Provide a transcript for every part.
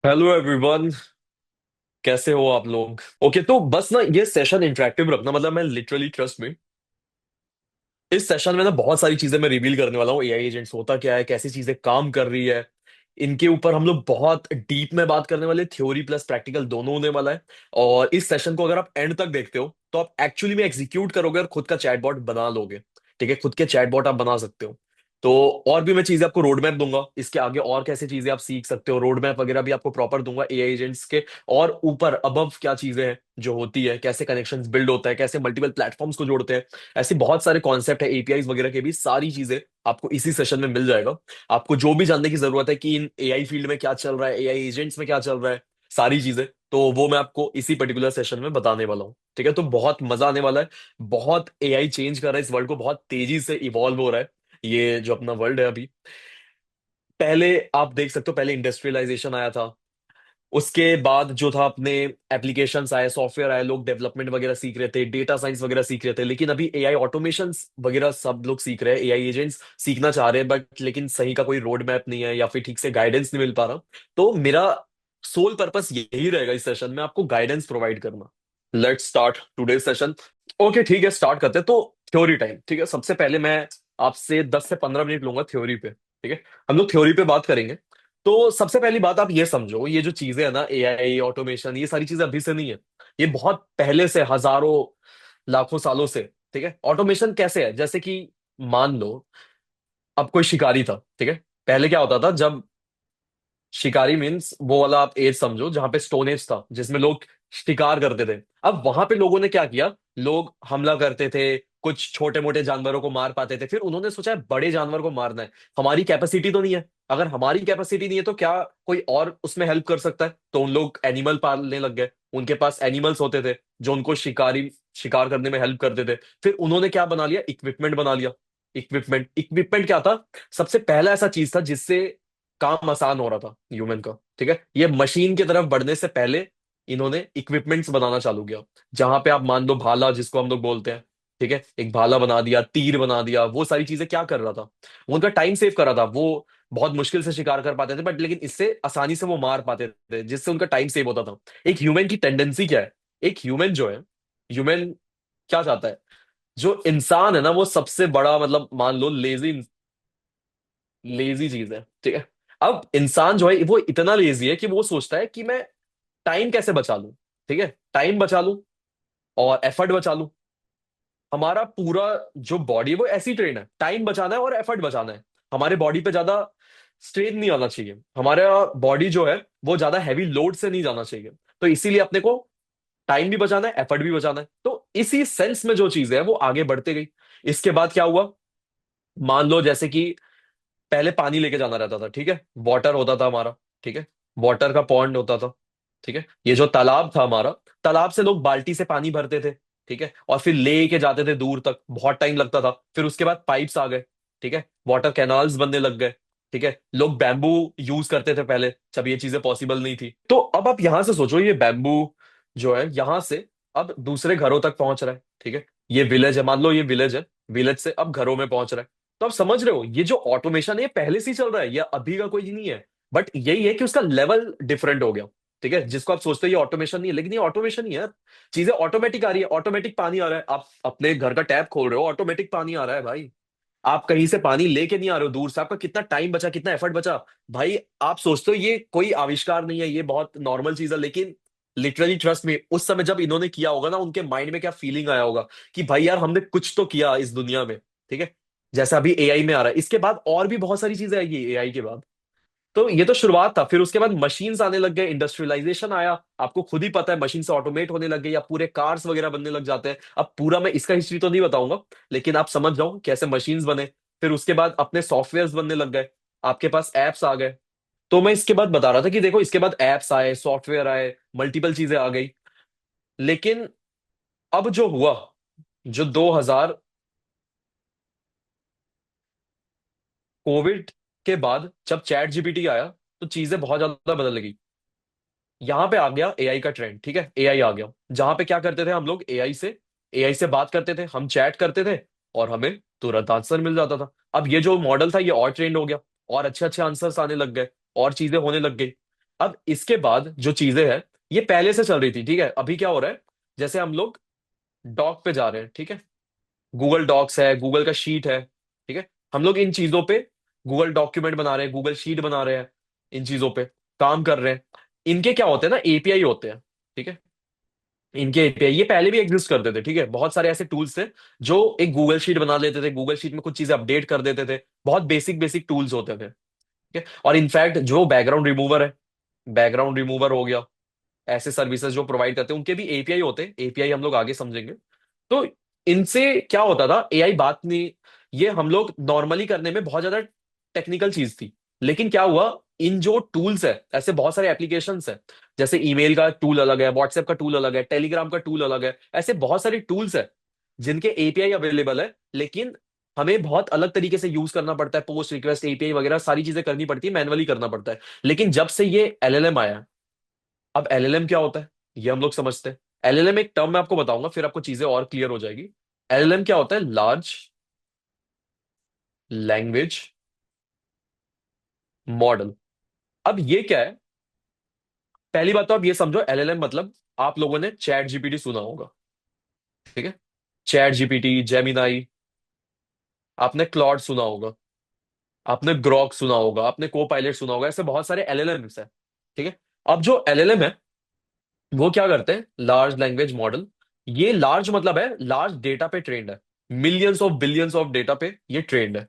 Hello everyone. कैसे हो आप लोग? ओके, तो बस ना ये सेशन इंटरेक्टिव रखना, मतलब मैं लिटरली ट्रस्ट में इस सेशन में ना बहुत सारी चीजें मैं रिवील करने वाला हूँ। एआई एजेंट्स होता क्या है, कैसी चीजें काम कर रही है, इनके ऊपर हम लोग बहुत डीप में बात करने वाले, थ्योरी प्लस प्रैक्टिकल दोनों होने वाला है। और इस सेशन को अगर आप एंड तक देखते हो तो आप एक्चुअली में एग्जीक्यूट करोगे और खुद का चैटबॉट बना लोगे। ठीक है, खुद के चैटबॉट आप बना सकते हो। तो और भी मैं चीजें आपको रोड मैप दूंगा, इसके आगे और कैसे चीजें आप सीख सकते हो, रोड मैप वगैरह भी आपको प्रॉपर दूंगा एआई एजेंट्स के। और ऊपर अबव क्या चीजें हैं जो होती है, कैसे कनेक्शंस बिल्ड होता है, कैसे मल्टीपल प्लेटफॉर्म्स को जोड़ते हैं, ऐसे बहुत सारे कॉन्सेप्ट है, एपीआईज वगैरह के भी, सारी चीजें आपको इसी सेशन में मिल जाएगा। आपको जो भी जानने की जरूरत है कि इन एआई फील्ड में क्या चल रहा है, एआई एजेंट्स में क्या चल रहा है, सारी चीजें, तो वो मैं आपको इसी पर्टिकुलर सेशन में बताने वाला हूँ। ठीक है, तो बहुत मजा आने वाला है। बहुत एआई चेंज कर रहा है इस वर्ल्ड को, बहुत तेजी से इवॉल्व हो रहा है ये जो अपना वर्ल्ड है अभी। पहले आप देख सकते हो, पहले इंडस्ट्रियलाइजेशन आया था, उसके बाद जो था अपने एप्लीकेशंस आए, सॉफ्टवेयर आए, लोग डेवलपमेंट वगैरह सीख रहे थे, डेटा साइंस वगैरह सीख रहे थे। लेकिन अभी एआई ऑटोमेशन वगैरह सब लोग सीख रहे हैं, एआई एजेंट्स सीखना चाह रहे हैं, बट लेकिन सही का कोई रोड मैप नहीं है या फिर ठीक से गाइडेंस नहीं मिल पा रहा। तो मेरा सोल पर्पस यही रहेगा इस सेशन में, आपको गाइडेंस प्रोवाइड करना। Let's start today session. Okay ठीक है, स्टार्ट करते हैं। तो थ्योरी टाइम। ठीक है, सबसे पहले मैं आपसे 10 से 15 मिनट लूंगा थ्योरी पे। ठीक है, हम लोग थ्योरी पे बात करेंगे। तो सबसे पहली बात आप ये समझो, ये जो चीजें है ना, एआई ऑटोमेशन, ये सारी चीजें अभी से नहीं है, ये बहुत पहले से, हजारों लाखों सालों से। ठीक है, ऑटोमेशन कैसे है, जैसे कि मान लो अब कोई शिकारी था। ठीक है, पहले क्या होता था, जब शिकारी मीन्स वो वाला आप एज समझो जहां पे स्टोन एज था, जिसमें लोग शिकार करते थे। अब वहां पे लोगों ने क्या किया, लोग हमला करते थे, कुछ छोटे मोटे जानवरों को मार पाते थे, फिर उन्होंने सोचा है बड़े जानवर को मारना है, हमारी कैपेसिटी तो नहीं है। अगर हमारी कैपेसिटी नहीं है तो क्या कोई और उसमें हेल्प कर सकता है, तो उन लोग एनिमल पालने लग गए। उनके पास एनिमल्स होते थे जो उनको शिकार करने में हेल्प करते थे। फिर उन्होंने क्या बना लिया, इक्विपमेंट बना लिया। इक्विपमेंट क्या था, सबसे पहला ऐसा चीज था जिससे काम आसान हो रहा था ह्यूमन का। ठीक है, ये मशीन की तरफ बढ़ने से पहले इन्होंने इक्विपमेंट्स बनाना चालू किया, जहां पे आप मान लो भाला जिसको हम लोग बोलते हैं। ठीक है, एक भाला बना दिया, तीर बना दिया, वो सारी चीजें क्या कर रहा था, वो उनका टाइम सेव कर रहा था। वो बहुत मुश्किल से शिकार कर पाते थे, बट लेकिन इससे आसानी से वो मार पाते थे, जिससे उनका टाइम सेव होता था। एक ह्यूमन की टेंडेंसी क्या है, एक ह्यूमन जो है, ह्यूमन क्या चाहता है, जो इंसान है ना, वो सबसे बड़ा, मतलब मान लो लेजी, लेजी चीज है। ठीक है, अब इंसान जो है वो इतना लेजी है कि वो सोचता है कि मैं टाइम कैसे बचा लूं। ठीक है, टाइम बचा लूं और एफर्ट बचा लूं। हमारा पूरा जो बॉडी है वो ऐसी ट्रेन है, टाइम बचाना है और एफर्ट बचाना है। हमारे बॉडी पे ज्यादा स्ट्रेन नहीं आना चाहिए, हमारा बॉडी जो है वो ज्यादा हैवी लोड से नहीं जाना चाहिए। तो इसीलिए अपने को टाइम भी बचाना है, एफर्ट भी बचाना है। तो इसी सेंस में जो चीज है वो आगे बढ़ते गई। इसके बाद क्या हुआ, मान लो जैसे कि पहले पानी लेके जाना रहता था। ठीक है, वाटर होता था हमारा। ठीक है, वाटर का पॉन्ड होता था। ठीक है, ये जो तालाब था हमारा, तालाब से लोग बाल्टी से पानी भरते थे। ठीक है, और फिर लेके जाते थे दूर तक, बहुत टाइम लगता था। फिर उसके बाद पाइप्स आ गए। ठीक है, वाटर कैनाल्स बनने लग गए। ठीक है, लोग बैम्बू यूज करते थे पहले, जब ये चीजें पॉसिबल नहीं थी। तो अब आप यहां से सोचो, ये बैम्बू जो है यहां से अब दूसरे घरों तक पहुंच रहा है। ठीक है, ये विलेज है, मान लो ये विलेज है, विलेज से अब घरों में पहुंच रहा है। तो आप समझ रहे हो, ये जो ऑटोमेशन है ये पहले से ही चल रहा है, ये अभी का कोई नहीं है। बट यही है कि उसका लेवल डिफरेंट हो गया। ठीक है, जिसको आप सोचते हो ये ऑटोमेशन नहीं है, लेकिन ये ऑटोमेशन ही है। चीजें ऑटोमेटिक आ रही है, ऑटोमेटिक पानी आ रहा है, आप अपने घर का टैप खोल रहे हो, ऑटोमेटिक पानी आ रहा है भाई। आप कहीं से पानी लेके नहीं आ रहे हो दूर से, आपका कितना टाइम बचा, कितना एफर्ट बचा। भाई आप सोचते हो ये कोई आविष्कार नहीं है, ये बहुत नॉर्मल चीज है, लेकिन लिटरली ट्रस्ट में उस समय जब इन्होंने किया होगा ना, उनके माइंड में क्या फीलिंग आया होगा कि भाई यार हमने कुछ तो किया इस दुनिया में। ठीक है, जैसा अभी एआई में आ रहा है, इसके बाद और भी बहुत सारी चीजें आएगी एआई के बाद। तो ये तो शुरुआत था, फिर उसके बाद मशीन्स आने लग गए, इंडस्ट्रियलाइजेशन आया, आपको खुद ही पता है, मशीन से ऑटोमेट होने लग गई, अब पूरे कार्स वगैरह बनने लग जाते हैं। अब पूरा मैं इसका हिस्ट्री तो नहीं बताऊंगा, लेकिन आप समझ जाओ कैसे मशीन्स बने। फिर उसके बाद अपने सॉफ्टवेयर्स बनने लग गए, आपके पास एप्स आ गए। तो मैं इसके बाद बता रहा था कि देखो, इसके बाद एप्स आए, सॉफ्टवेयर आए, मल्टीपल चीजें आ गई। लेकिन अब जो हुआ, जो 2000 कोविड के बाद जब चैट जीपीटी आया, तो चीजें बहुत ज्यादा बदल गई। यहां पे आ गया एआई का ट्रेंड। ठीक है, एआई आ गया, जहां पे क्या करते थे हम लोग, एआई से बात करते थे, हम चैट करते थे और हमें तुरंत आंसर मिल जाता था। अब ये जो मॉडल था ये और ट्रेंड हो गया, और अच्छे अच्छे आंसर्स आने लग गए, और चीजें होने लग गई। अब इसके बाद जो चीजें हैं, ये पहले से चल रही थी, ठीक है। अभी क्या हो रहा है, जैसे हम लोग डॉक पे जा रहे हैं, ठीक है। गूगल डॉक्स है, गूगल का शीट है, ठीक है। हम लोग इन चीजों पे गूगल डॉक्यूमेंट बना रहे हैं, गूगल शीट बना रहे हैं, इन चीजों पे काम कर रहे हैं। इनके क्या होते हैं ना, एपीआई होते हैं, ठीक है। इनके एपीआई ये पहले भी एग्जिस्ट करते थे, ठीक है। बहुत सारे ऐसे टूल्स थे जो एक गूगल शीट बना लेते थे, गूगल शीट में कुछ चीजें अपडेट कर देते थे। बहुत बेसिक बेसिक टूल्स होते थे, ठीक है। और इनफैक्ट जो बैकग्राउंड रिमूवर है, बैकग्राउंड रिमूवर हो गया, ऐसे सर्विसेज जो प्रोवाइड करते हैं उनके भी एपीआई होते हैं। एपीआई हम लोग आगे समझेंगे। तो इनसे क्या होता था, एआई बात नहीं, ये हम लोग नॉर्मली करने में बहुत ज्यादा टेक्निकल चीज थी। लेकिन क्या हुआ, इन जो टूल्स है, ऐसे बहुत सारे एप्लीकेशंस है, जैसे ईमेल का टूल अलग है, व्हाट्सएप का टूल अलग है, टेलीग्राम का टूल अलग है, ऐसे बहुत सारे टूल्स है जिनके एपीआई अवेलेबल है। लेकिन हमें बहुत अलग तरीके से यूज करना पड़ता है, पोस्ट रिक्वेस्ट एपीआई वगैरह सारी चीजें करनी पड़ती है, मैनुअली करना पड़ता है। लेकिन जब से ये एलएलएम आया, अब एलएलएम क्या होता है ये हम लोग समझते हैं। एलएलएम एक टर्म मैं आपको बताऊंगा, फिर आपको चीजें और क्लियर हो जाएगी। एलएलएम क्या होता है, लार्ज लैंग्वेज मॉडल। अब ये क्या है, पहली बात तो आप ये समझो, एलएलएम मतलब आप लोगों ने चैट जीपीटी सुना होगा, ठीक है। चैट जीपीटी, जेमिनाई, आपने क्लॉड सुना होगा, आपने ग्रॉक सुना होगा, आपने को पायलट सुना होगा, ऐसे बहुत सारे एलएलएम्स है, ठीक है। अब जो एलएलएम है वो क्या करते हैं, लार्ज लैंग्वेज मॉडल। ये लार्ज मतलब है लार्ज डेटा पे ट्रेंड है, millions of billions of data पे ये ट्रेंड है।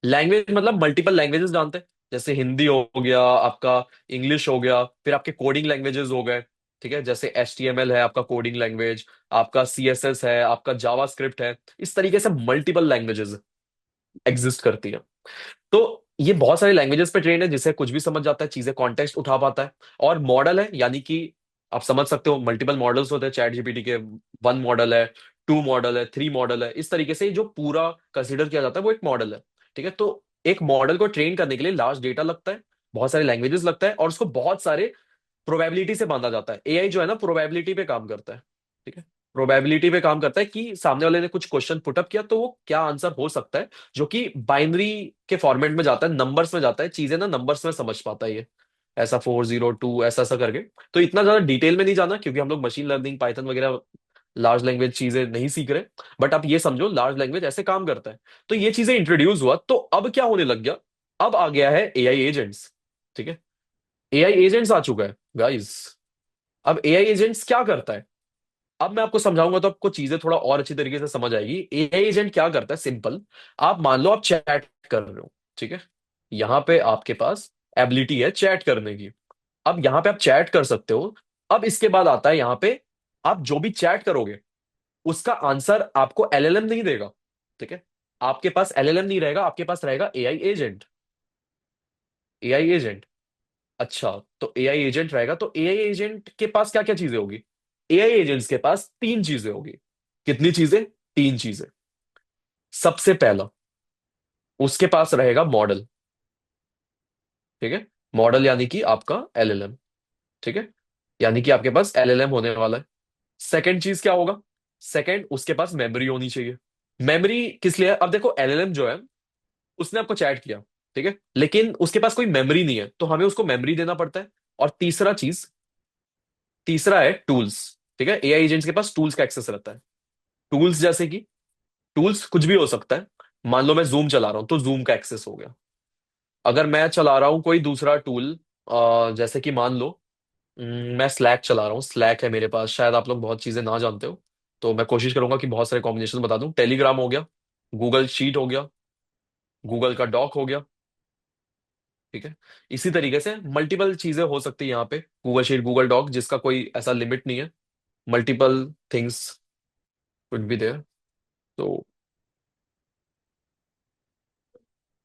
लैंग्वेज मतलब मल्टीपल लैंग्वेजेस जानते हैं, जैसे हिंदी हो गया आपका, इंग्लिश हो गया, फिर आपके कोडिंग लैंग्वेजेस हो गए, ठीक है। जैसे HTML है आपका कोडिंग लैंग्वेज, आपका CSS है, आपका जावा स्क्रिप्ट है। इस तरीके से मल्टीपल लैंग्वेजेस एग्जिस्ट करती है। तो ये बहुत सारे लैंग्वेजेस पे ट्रेन है, जिसे कुछ भी समझ जाता है, चीजें कॉन्टेक्स्ट उठा पाता है। और मॉडल है, यानी कि आप समझ सकते हो मल्टीपल मॉडल्स होते हैं चैट जीपीटी के। 1 मॉडल है, 2 मॉडल है, 3 मॉडल है, इस तरीके से जो पूरा कंसिडर किया जाता है वो एक मॉडल है, ठीक है। तो एक मॉडल को ट्रेन करने के लिए लार्ज डेटा लगता है, बहुत सारे लैंग्वेजेस लगता है, और उसको बहुत सारे प्रोबेबिलिटी से बांधा जाता है। एआई जो है ना, प्रोबेबिलिटी पे काम करता है, ठीक है। प्रोबेबिलिटी पे काम करता है कि सामने वाले ने कुछ क्वेश्चन पुटअप किया तो वो क्या आंसर हो सकता है, जो कि बाइनरी के फॉर्मेट में जाता है, नंबर्स में जाता है, चीजें ना नंबर्स में समझ पाता है ये, ऐसा 402 ऐसा ऐसा करके। तो इतना ज्यादा डिटेल में नहीं जाना, क्योंकि हम लोग मशीन लर्निंग पाइथन वगैरह लार्ज लैंग्वेज चीजें नहीं सीख रहे। बट आप ये समझो लार्ज लैंग्वेज ऐसे काम करता है। तो ये चीजें इंट्रोड्यूस हुआ, तो अब क्या होने लग गया, अब आ गया है एआई एजेंट्स, ठीक है। एआई एजेंट्स आ चुका है गाइस। अब एआई एजेंट्स क्या करता है, अब मैं आपको समझाऊंगा तो आपको चीजें थोड़ा और अच्छी तरीके से समझ आएगी। एआई एजेंट क्या करता है, सिंपल। आप मान लो आप चैट कर रहे हो, ठीक है। यहां पे आपके पास एबिलिटी है चैट करने की। अब यहां पे आप चैट कर सकते हो। अब इसके बाद आता है यहां पे, आप जो भी चैट करोगे उसका आंसर आपको एलएलएम नहीं देगा, ठीक है। आपके पास एलएलएम नहीं रहेगा, आपके पास रहेगा एआई एजेंट। एआई एजेंट, अच्छा। तो एआई एजेंट रहेगा, तो एआई एजेंट के पास क्या क्या चीजें होगी, एआई एजेंट्स के पास 3 चीजें होगी। कितनी चीजें, 3 चीजें। सबसे पहला, उसके पास रहेगा मॉडल, ठीक है। मॉडल यानी कि आपका एलएलएम, ठीक है। यानी कि आपके पास एलएलएम होने वाला है। सेकंड चीज क्या होगा, सेकंड उसके पास मेमोरी होनी चाहिए। मेमोरी किस लिए है, अब देखो एलएलएम जो है उसने आपको चैट किया, ठीक है, लेकिन उसके पास कोई मेमोरी नहीं है, तो हमें उसको मेमोरी देना पड़ता है। और तीसरा है टूल्स, ठीक है। एआई एजेंट्स के पास टूल्स का एक्सेस रहता है। टूल्स जैसे कि, टूल्स कुछ भी हो सकता है। मान लो मैं जूम चला रहा हूं तो जूम का एक्सेस हो गया। अगर मैं चला रहा हूँ कोई दूसरा टूल, जैसे कि मान लो, मैं स्लैक चला रहा हूँ, स्लैक है मेरे पास, शायद आप लोग बहुत चीजें ना जानते हो, तो मैं कोशिश करूंगा कि बहुत सारे कॉम्बिनेशन बता दूं। टेलीग्राम हो गया, गूगल शीट हो गया, गूगल का डॉक हो गया, ठीक है। इसी तरीके से मल्टीपल चीजें हो सकती है यहाँ पे, गूगल शीट, गूगल डॉक, जिसका कोई ऐसा लिमिट नहीं है। Multiple things could be there. तो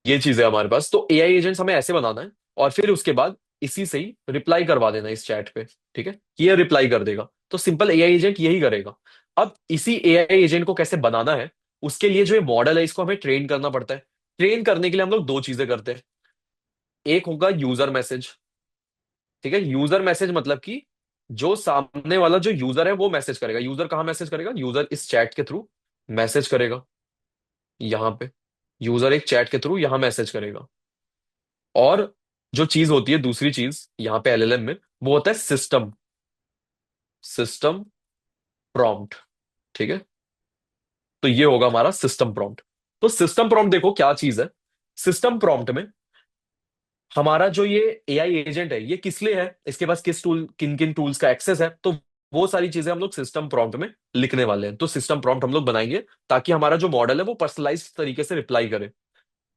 ये चीज है हमारे पास। तो एआई एजेंट्स हमें ऐसे बनाना है, और फिर उसके बाद इसी से ही रिप्लाई करवा देना इस चैट पे, ठीक है। ये रिप्लाई कर देगा, तो सिंपल एआई एजेंट यही करेगा। अब इसी एआई एजेंट को कैसे बनाना है, उसके लिए जो ये मॉडल है इसको हमें ट्रेन करना पड़ता है। ट्रेन करने के लिए हम लोग 2 चीजें करते हैं। एक होगा यूजर मैसेज, ठीक है। यूजर मैसेज मतलब कि जो सामने वाला जो यूजर है वो मैसेज करेगा। यूजर कहाँ मैसेज करेगा, यूजर इस चैट के थ्रू मैसेज करेगा, यहाँ पे यूजर एक चैट के थ्रू यहाँ मैसेज करेगा। और जो चीज होती है दूसरी चीज यहाँ पे एलएलएम में, वो होता है सिस्टम, सिस्टम प्रॉम्प्ट। ठीक है, तो ये होगा हमारा सिस्टम प्रॉम्प्ट। तो सिस्टम प्रॉम्प्ट देखो क्या चीज है। सिस्टम प्रॉम्प्ट में हमारा जो ये एआई एजेंट है, ये किस लिए है, इसके पास किस टूल, किन किन टूल्स का एक्सेस है, तो वो सारी चीजें हम लोग सिस्टम प्रॉम्प्ट में लिखने वाले हैं। तो सिस्टम प्रॉम्प्ट हम लोग बनाएंगे ताकि हमारा जो मॉडल है वो पर्सनलाइज तरीके से रिप्लाई करे।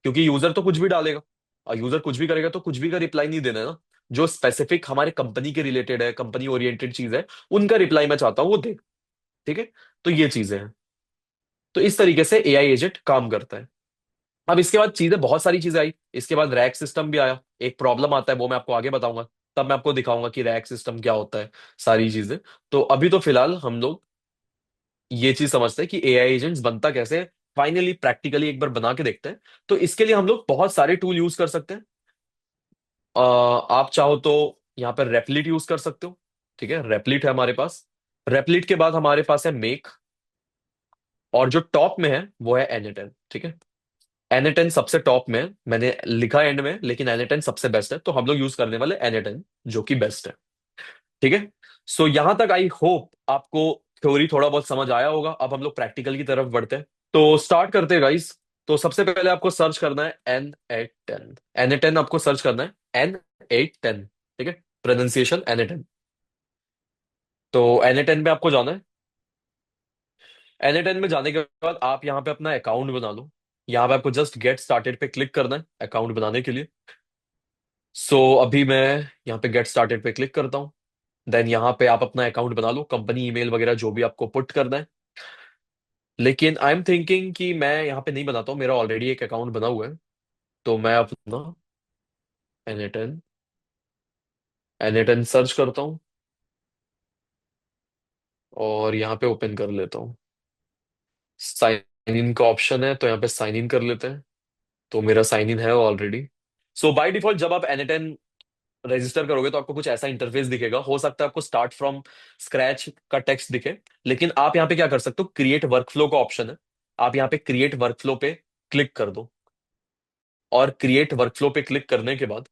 क्योंकि यूजर तो कुछ भी डालेगा, और यूजर कुछ भी करेगा तो कुछ भी का रिप्लाई नहीं देना है ना। जो स्पेसिफिक हमारे कंपनी के रिलेटेड है, कंपनी ओरिएंटेड चीज है, उनका रिप्लाई मैं चाहता हूँ वो दे। ठीक है, तो ये चीजें हैं। तो इस तरीके से एआई एजेंट काम करता है। अब इसके बाद चीजें, बहुत सारी चीजें आई, इसके बाद रैक सिस्टम भी आया। एक प्रॉब्लम आता है, वो मैं आपको आगे बताऊंगा। तब मैं आपको दिखाऊंगा कि रैक सिस्टम क्या होता है, सारी चीजें। तो अभी तो फिलहाल हम लोग ये चीज समझते हैं कि एआई एजेंट्स बनता कैसे, फाइनली प्रैक्टिकली एक बार बना के देखते हैं। तो इसके लिए हम लोग बहुत सारे टूल यूज कर सकते हैं। आप चाहो तो यहाँ पर रेपलिट यूज कर सकते हो। ठीक है, रेपलिट है हमारे पास। रेपलिट के बाद हमारे पास है मेक, और जो टॉप में है वो है एनएटेन। ठीक है, एनएटेन सबसे टॉप में है, मैंने लिखा एंड में, लेकिन एनएटेन सबसे बेस्ट है, तो हम लोग यूज करने वाले एनएटेन, जो कि बेस्ट है। ठीक है, सो यहां तक आई होप आपको थ्योरी थोड़ा बहुत समझ आया होगा। अब हम लोग प्रैक्टिकल की तरफ बढ़ते हैं, तो स्टार्ट करते हैं गाइस। तो सबसे पहले आपको सर्च करना है N810, N810 आपको सर्च करना है, N810। ठीक है, प्रोनाउंसिएशन N810। तो N810 पे आपको जाना है। N810 में जाने के बाद आप यहाँ पे अपना अकाउंट बना लो। यहाँ पे आपको जस्ट गेट स्टार्टेड पे क्लिक करना है अकाउंट बनाने के लिए। अभी मैं यहाँ पे गेट स्टार्टेड पे क्लिक करता हूँ। देन यहाँ पे आप अपना अकाउंट बना लो, कंपनी ईमेल वगैरह जो भी आपको पुट करना है। लेकिन आई एम थिंकिंग कि मैं यहाँ पे नहीं बनाता हूँ, मेरा ऑलरेडी एक अकाउंट बना हुआ है। तो मैं अपना एन एन सर्च करता हूँ, और यहाँ पे ओपन कर लेता हूँ। साइन इन का ऑप्शन है, तो यहाँ पे साइन इन कर लेते हैं। तो मेरा साइन इन है ऑलरेडी। बाय डिफॉल्ट जब आप एन रजिस्टर करोगे तो आपको कुछ ऐसा इंटरफेस दिखेगा। हो सकता है आपको स्टार्ट फ्रॉम स्क्रैच का टेक्स्ट दिखे, लेकिन आप यहाँ पे क्या कर सकते हो, क्रिएट वर्कफ्लो का ऑप्शन है। आप यहाँ पे क्रिएट वर्कफ्लो पे क्लिक कर दो, और क्रिएट वर्कफ्लो पे क्लिक करने के बाद,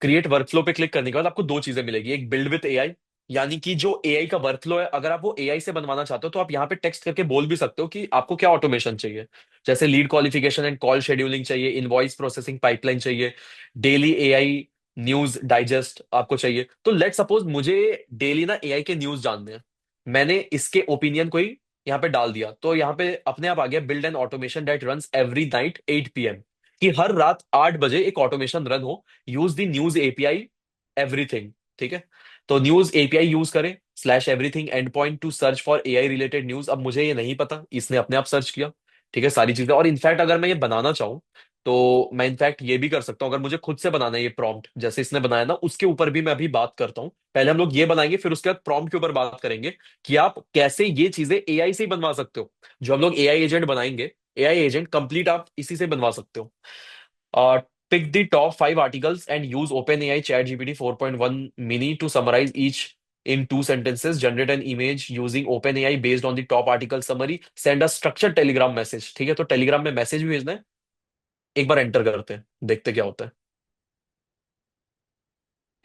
क्रिएट वर्कफ्लो पे क्लिक करने के बाद आपको दो चीजें मिलेगी। एक बिल्ड विथ एआई, यानी कि जो एआई का वर्कफ्लो है, अगर आप वो एआई से बनवाना चाहते हो तो आप यहाँ पे टेक्स्ट करके बोल भी सकते हो कि आपको क्या ऑटोमेशन चाहिए। जैसे lead qualification and call scheduling चाहिए, इनवॉइस प्रोसेसिंग पाइपलाइन चाहिए, डेली एआई न्यूज डाइजेस्ट आपको चाहिए। तो लेट सपोज मुझे डेली ना एआई के न्यूज जानने हैं, मैंने इसके ओपिनियन को ही यहाँ पे डाल दिया, तो यहाँ पे अपने आप आ गया, build an automation that runs every night 8 PM, कि हर रात 8 बजे एक ऑटोमेशन रन हो। Use the news API everything. ठीक है, तो न्यूज एपीआई यूज करें slash everything and point two search for AI related news. अब मुझे ये नहीं पता, इसने अपने आप सर्च किया। ठीक है, सारी चीजें। और इनफैक्ट अगर मैं ये बनाना चाहूँ तो मैं इनफैक्ट ये भी कर सकता हूँ, अगर मुझे खुद से बनाना है ये प्रॉम्प्ट जैसे इसने बनाया ना, उसके ऊपर भी मैं अभी बात करता हूँ। पहले हम लोग ये बनाएंगे, फिर उसके बाद प्रॉम्प्ट के ऊपर बात करेंगे कि आप कैसे ये चीजें एआई से ही बनवा सकते हो। जो हम लोग एआई एजेंट बनाएंगे, एआई एजेंट कंप्लीट आप इसी से बनवा सकते हो। Pick the top 5 articles and use OpenAI ChatGPT 4.1 Mini to summarize each in 2 sentences. Generate an image using OpenAI based on the top article summary. Send a structured Telegram message. ठीक है, तो Telegram में message भी भेजना है। एक बार enter करते हैं, देखते क्या होता है।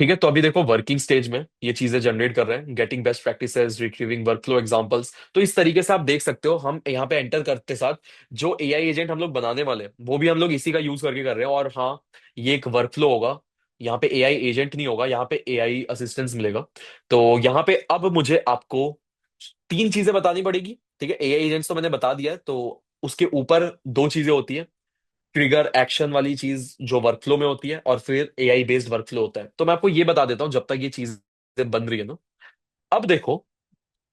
ठीक है, तो अभी देखो वर्किंग स्टेज में ये चीजें जनरेट कर रहे हैं, getting best practices, retrieving workflow examples. तो इस तरीके से आप देख सकते हो, हम यहाँ पे एंटर करते साथ जो एआई एजेंट हम लोग बनाने वाले हैं वो भी हम लोग इसी का यूज करके कर रहे हैं। और हाँ, ये एक वर्कफ्लो होगा, यहाँ पे एआई एजेंट नहीं होगा, यहाँ पे एआई असिस्टेंस मिलेगा। तो यहाँ पे अब मुझे आपको 3 चीजें बतानी पड़ेगी। ठीक है, एआई एजेंट्स तो मैंने बता दिया है, तो उसके ऊपर 2 चीजें होती है। ट्रिगर एक्शन वाली चीज जो वर्कफ्लो में होती है, और फिर एआई बेस्ड वर्कफ्लो होता है। तो मैं आपको ये बता देता हूँ जब तक ये चीजें बन रही है ना। अब देखो,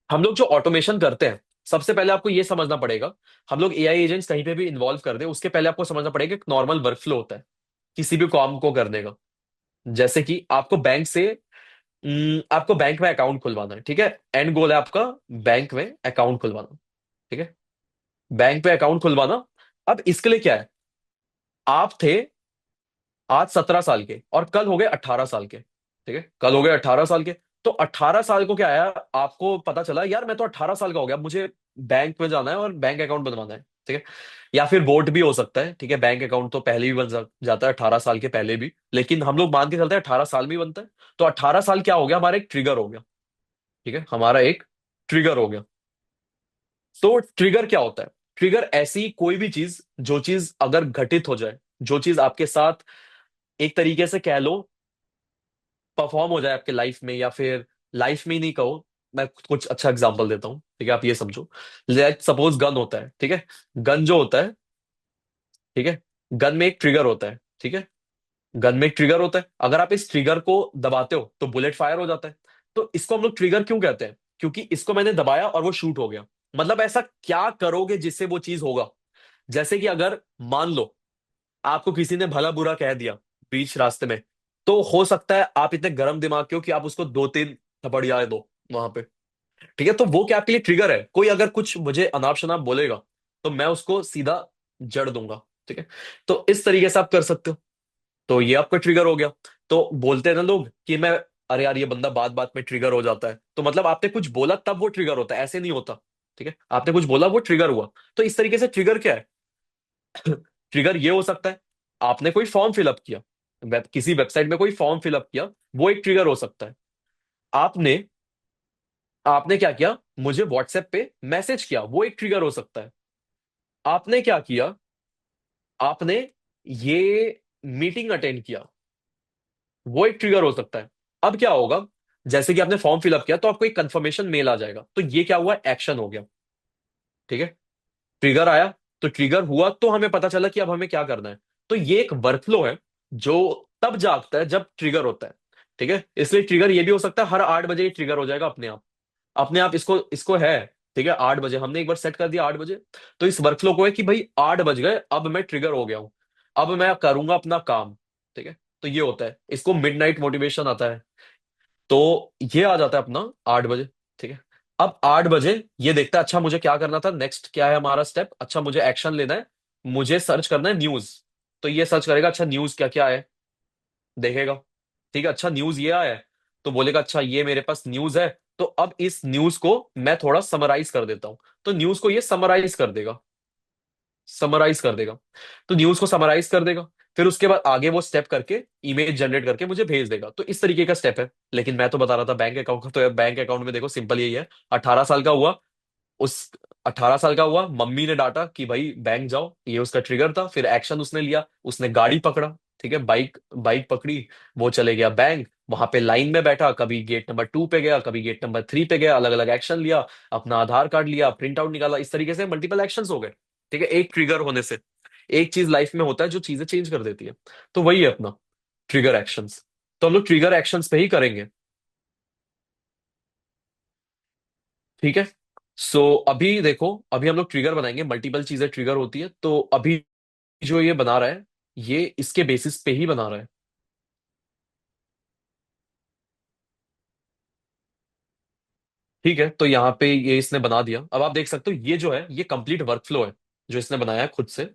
हम लोग जो ऑटोमेशन करते हैं, सबसे पहले आपको ये समझना पड़ेगा, हम लोग एआई एजेंट्स कहीं पे भी इन्वॉल्व कर दे उसके पहले आपको समझना पड़ेगा एक नॉर्मल वर्कफ्लो होता है किसी भी काम को करने का। जैसे कि आपको बैंक में अकाउंट खुलवाना है। ठीक है, एंड गोल है आपका बैंक में अकाउंट खुलवाना। ठीक है, बैंक में अकाउंट खुलवाना। अब इसके लिए क्या है, आप थे आज 17 साल के, और कल हो गए 18 साल के। ठीक है, कल हो गए 18 साल के। तो 18 साल को क्या आया, आपको पता चला यार मैं तो 18 साल का हो गया, अब मुझे बैंक में जाना है और बैंक अकाउंट बनवाना है। ठीक है। या फिर वोट भी हो सकता है, ठीक है। बैंक अकाउंट तो पहले भी बन जाता है 18 साल के पहले भी, लेकिन हम लोग मान के चलते हैं 18 साल में ही बनता है। तो 18 साल क्या हो गया, हमारा एक ट्रिगर हो गया। ठीक है, हमारा एक ट्रिगर हो गया। तो ट्रिगर क्या होता है? ट्रिगर ऐसी कोई भी चीज, जो चीज अगर घटित हो जाए, जो चीज आपके साथ एक तरीके से कह लो परफॉर्म हो जाए आपके लाइफ में, या फिर लाइफ में ही नहीं कहो, मैं कुछ अच्छा एग्जांपल देता हूँ, ठीक है। आप ये समझो, लेट सपोज गन होता है, ठीक है। गन जो होता है, ठीक है, गन में एक ट्रिगर होता है, ठीक है। गन में एक ट्रिगर होता है, अगर आप इस ट्रिगर को दबाते हो तो बुलेट फायर हो जाता है। तो इसको हम लोग ट्रिगर क्यों कहते हैं? क्योंकि इसको मैंने दबाया और वो शूट हो गया। मतलब ऐसा क्या करोगे जिससे वो चीज होगा? जैसे कि अगर मान लो आपको किसी ने भला बुरा कह दिया बीच रास्ते में, तो हो सकता है आप इतने गर्म दिमाग के हो कि आप उसको दो तीन थपड़ियाए दो वहां पे, ठीक है। तो वो क्या आपके लिए ट्रिगर है? कोई अगर कुछ मुझे अनाप शनाप बोलेगा, तो मैं उसको सीधा जड़ दूंगा, ठीक है। तो इस तरीके से आप कर सकते हो। तो ये आपका ट्रिगर हो गया। तो बोलते हैं ना लोग कि मैं, अरे यार ये बंदा बात बात में ट्रिगर हो जाता है, तो मतलब आपने कुछ बोला तब वो ट्रिगर होता है, ऐसे नहीं होता। ठीक है, आपने कुछ बोला वो ट्रिगर हुआ। तो इस तरीके से ट्रिगर क्या है? ट्रिगर ये हो सकता है, आपने कोई फॉर्म फिलअप किया, किसी वेबसाइट में कोई फॉर्म फिलअप किया, वो एक ट्रिगर हो सकता है। आपने आपने क्या किया, मुझे व्हाट्सएप पे मैसेज किया, वो एक ट्रिगर हो सकता है। आपने क्या किया, आपने ये मीटिंग अटेंड किया, वो एक ट्रिगर हो सकता है। अब क्या होगा, जैसे कि आपने फॉर्म फिलअप किया तो आपको एक कंफर्मेशन मेल आ जाएगा, तो ये क्या हुआ, एक्शन हो गया। ठीक है, ट्रिगर आया, तो ट्रिगर हुआ तो हमें पता चला कि अब हमें क्या करना है। तो ये एक वर्कफ्लो है जो तब जागता है जब ट्रिगर होता है। ठीक है, इसलिए ट्रिगर ये भी हो सकता है हर 8 बजे ये ट्रिगर हो जाएगा अपने आप। अपने आप इसको इसको है, ठीक है। 8 बजे हमने एक बार सेट कर दिया, 8 बजे। तो इस वर्कफ्लो को है कि भाई 8 बज गए, अब मैं ट्रिगर हो गया हूं, अब मैं करूंगा अपना काम। ठीक है, तो ये होता है, इसको मिडनाइट मोटिवेशन आता है। तो ये आ जाता है अपना 8 बजे। ठीक है, अब 8 बजे ये देखता है, अच्छा मुझे क्या करना था, नेक्स्ट क्या है हमारा स्टेप, अच्छा मुझे एक्शन लेना है, मुझे सर्च करना है न्यूज। तो ये सर्च करेगा, अच्छा न्यूज क्या क्या है, देखेगा। ठीक है, अच्छा न्यूज ये आया है, तो बोलेगा अच्छा ये मेरे पास न्यूज है, तो अब इस न्यूज को मैं थोड़ा समराइज कर देता हूं। तो न्यूज को ये समराइज कर देगा, समराइज कर देगा। तो न्यूज को समराइज कर देगा, फिर उसके बाद आगे वो स्टेप करके इमेज जनरेट करके मुझे भेज देगा। तो इस तरीके का स्टेप है। लेकिन मैं तो बता रहा था बैंक अकाउंट का, तो बैंक अकाउंट में देखो सिंपल यही है। 18 साल का हुआ, उस 18 साल का हुआ, मम्मी ने डांटा कि भाई बैंक जाओ, ये उसका ट्रिगर था। फिर एक्शन उसने लिया, उसने गाड़ी पकड़ा, ठीक है, बाइक बाइक पकड़ी, वो चले गया बैंक, वहां पे लाइन में बैठा, कभी गेट नंबर 2 पे गया, कभी गेट नंबर 3 पे गया, अलग अलग एक्शन लिया, अपना आधार कार्ड लिया, प्रिंट आउट निकाला। इस तरीके से मल्टीपल एक्शंस हो गए। ठीक है, एक ट्रिगर होने से एक चीज लाइफ में होता है जो चीजें चेंज कर देती है। तो वही है अपना ट्रिगर एक्शंस। तो हम लोग ट्रिगर एक्शंस पे ही करेंगे। ठीक है। सो अभी देखो, अभी हम लोग ट्रिगर बनाएंगे, मल्टीपल चीजें ट्रिगर होती है, तो अभी जो ये बना रहा है, ये इसके बेसिस पे ही बना रहा है। ठीक है, तो यहाँ पे ये इसने बना दिया। अब आप देख सकते हो ये जो है ये कंप्लीट वर्कफ्लो है जो इसने बनाया है खुद से।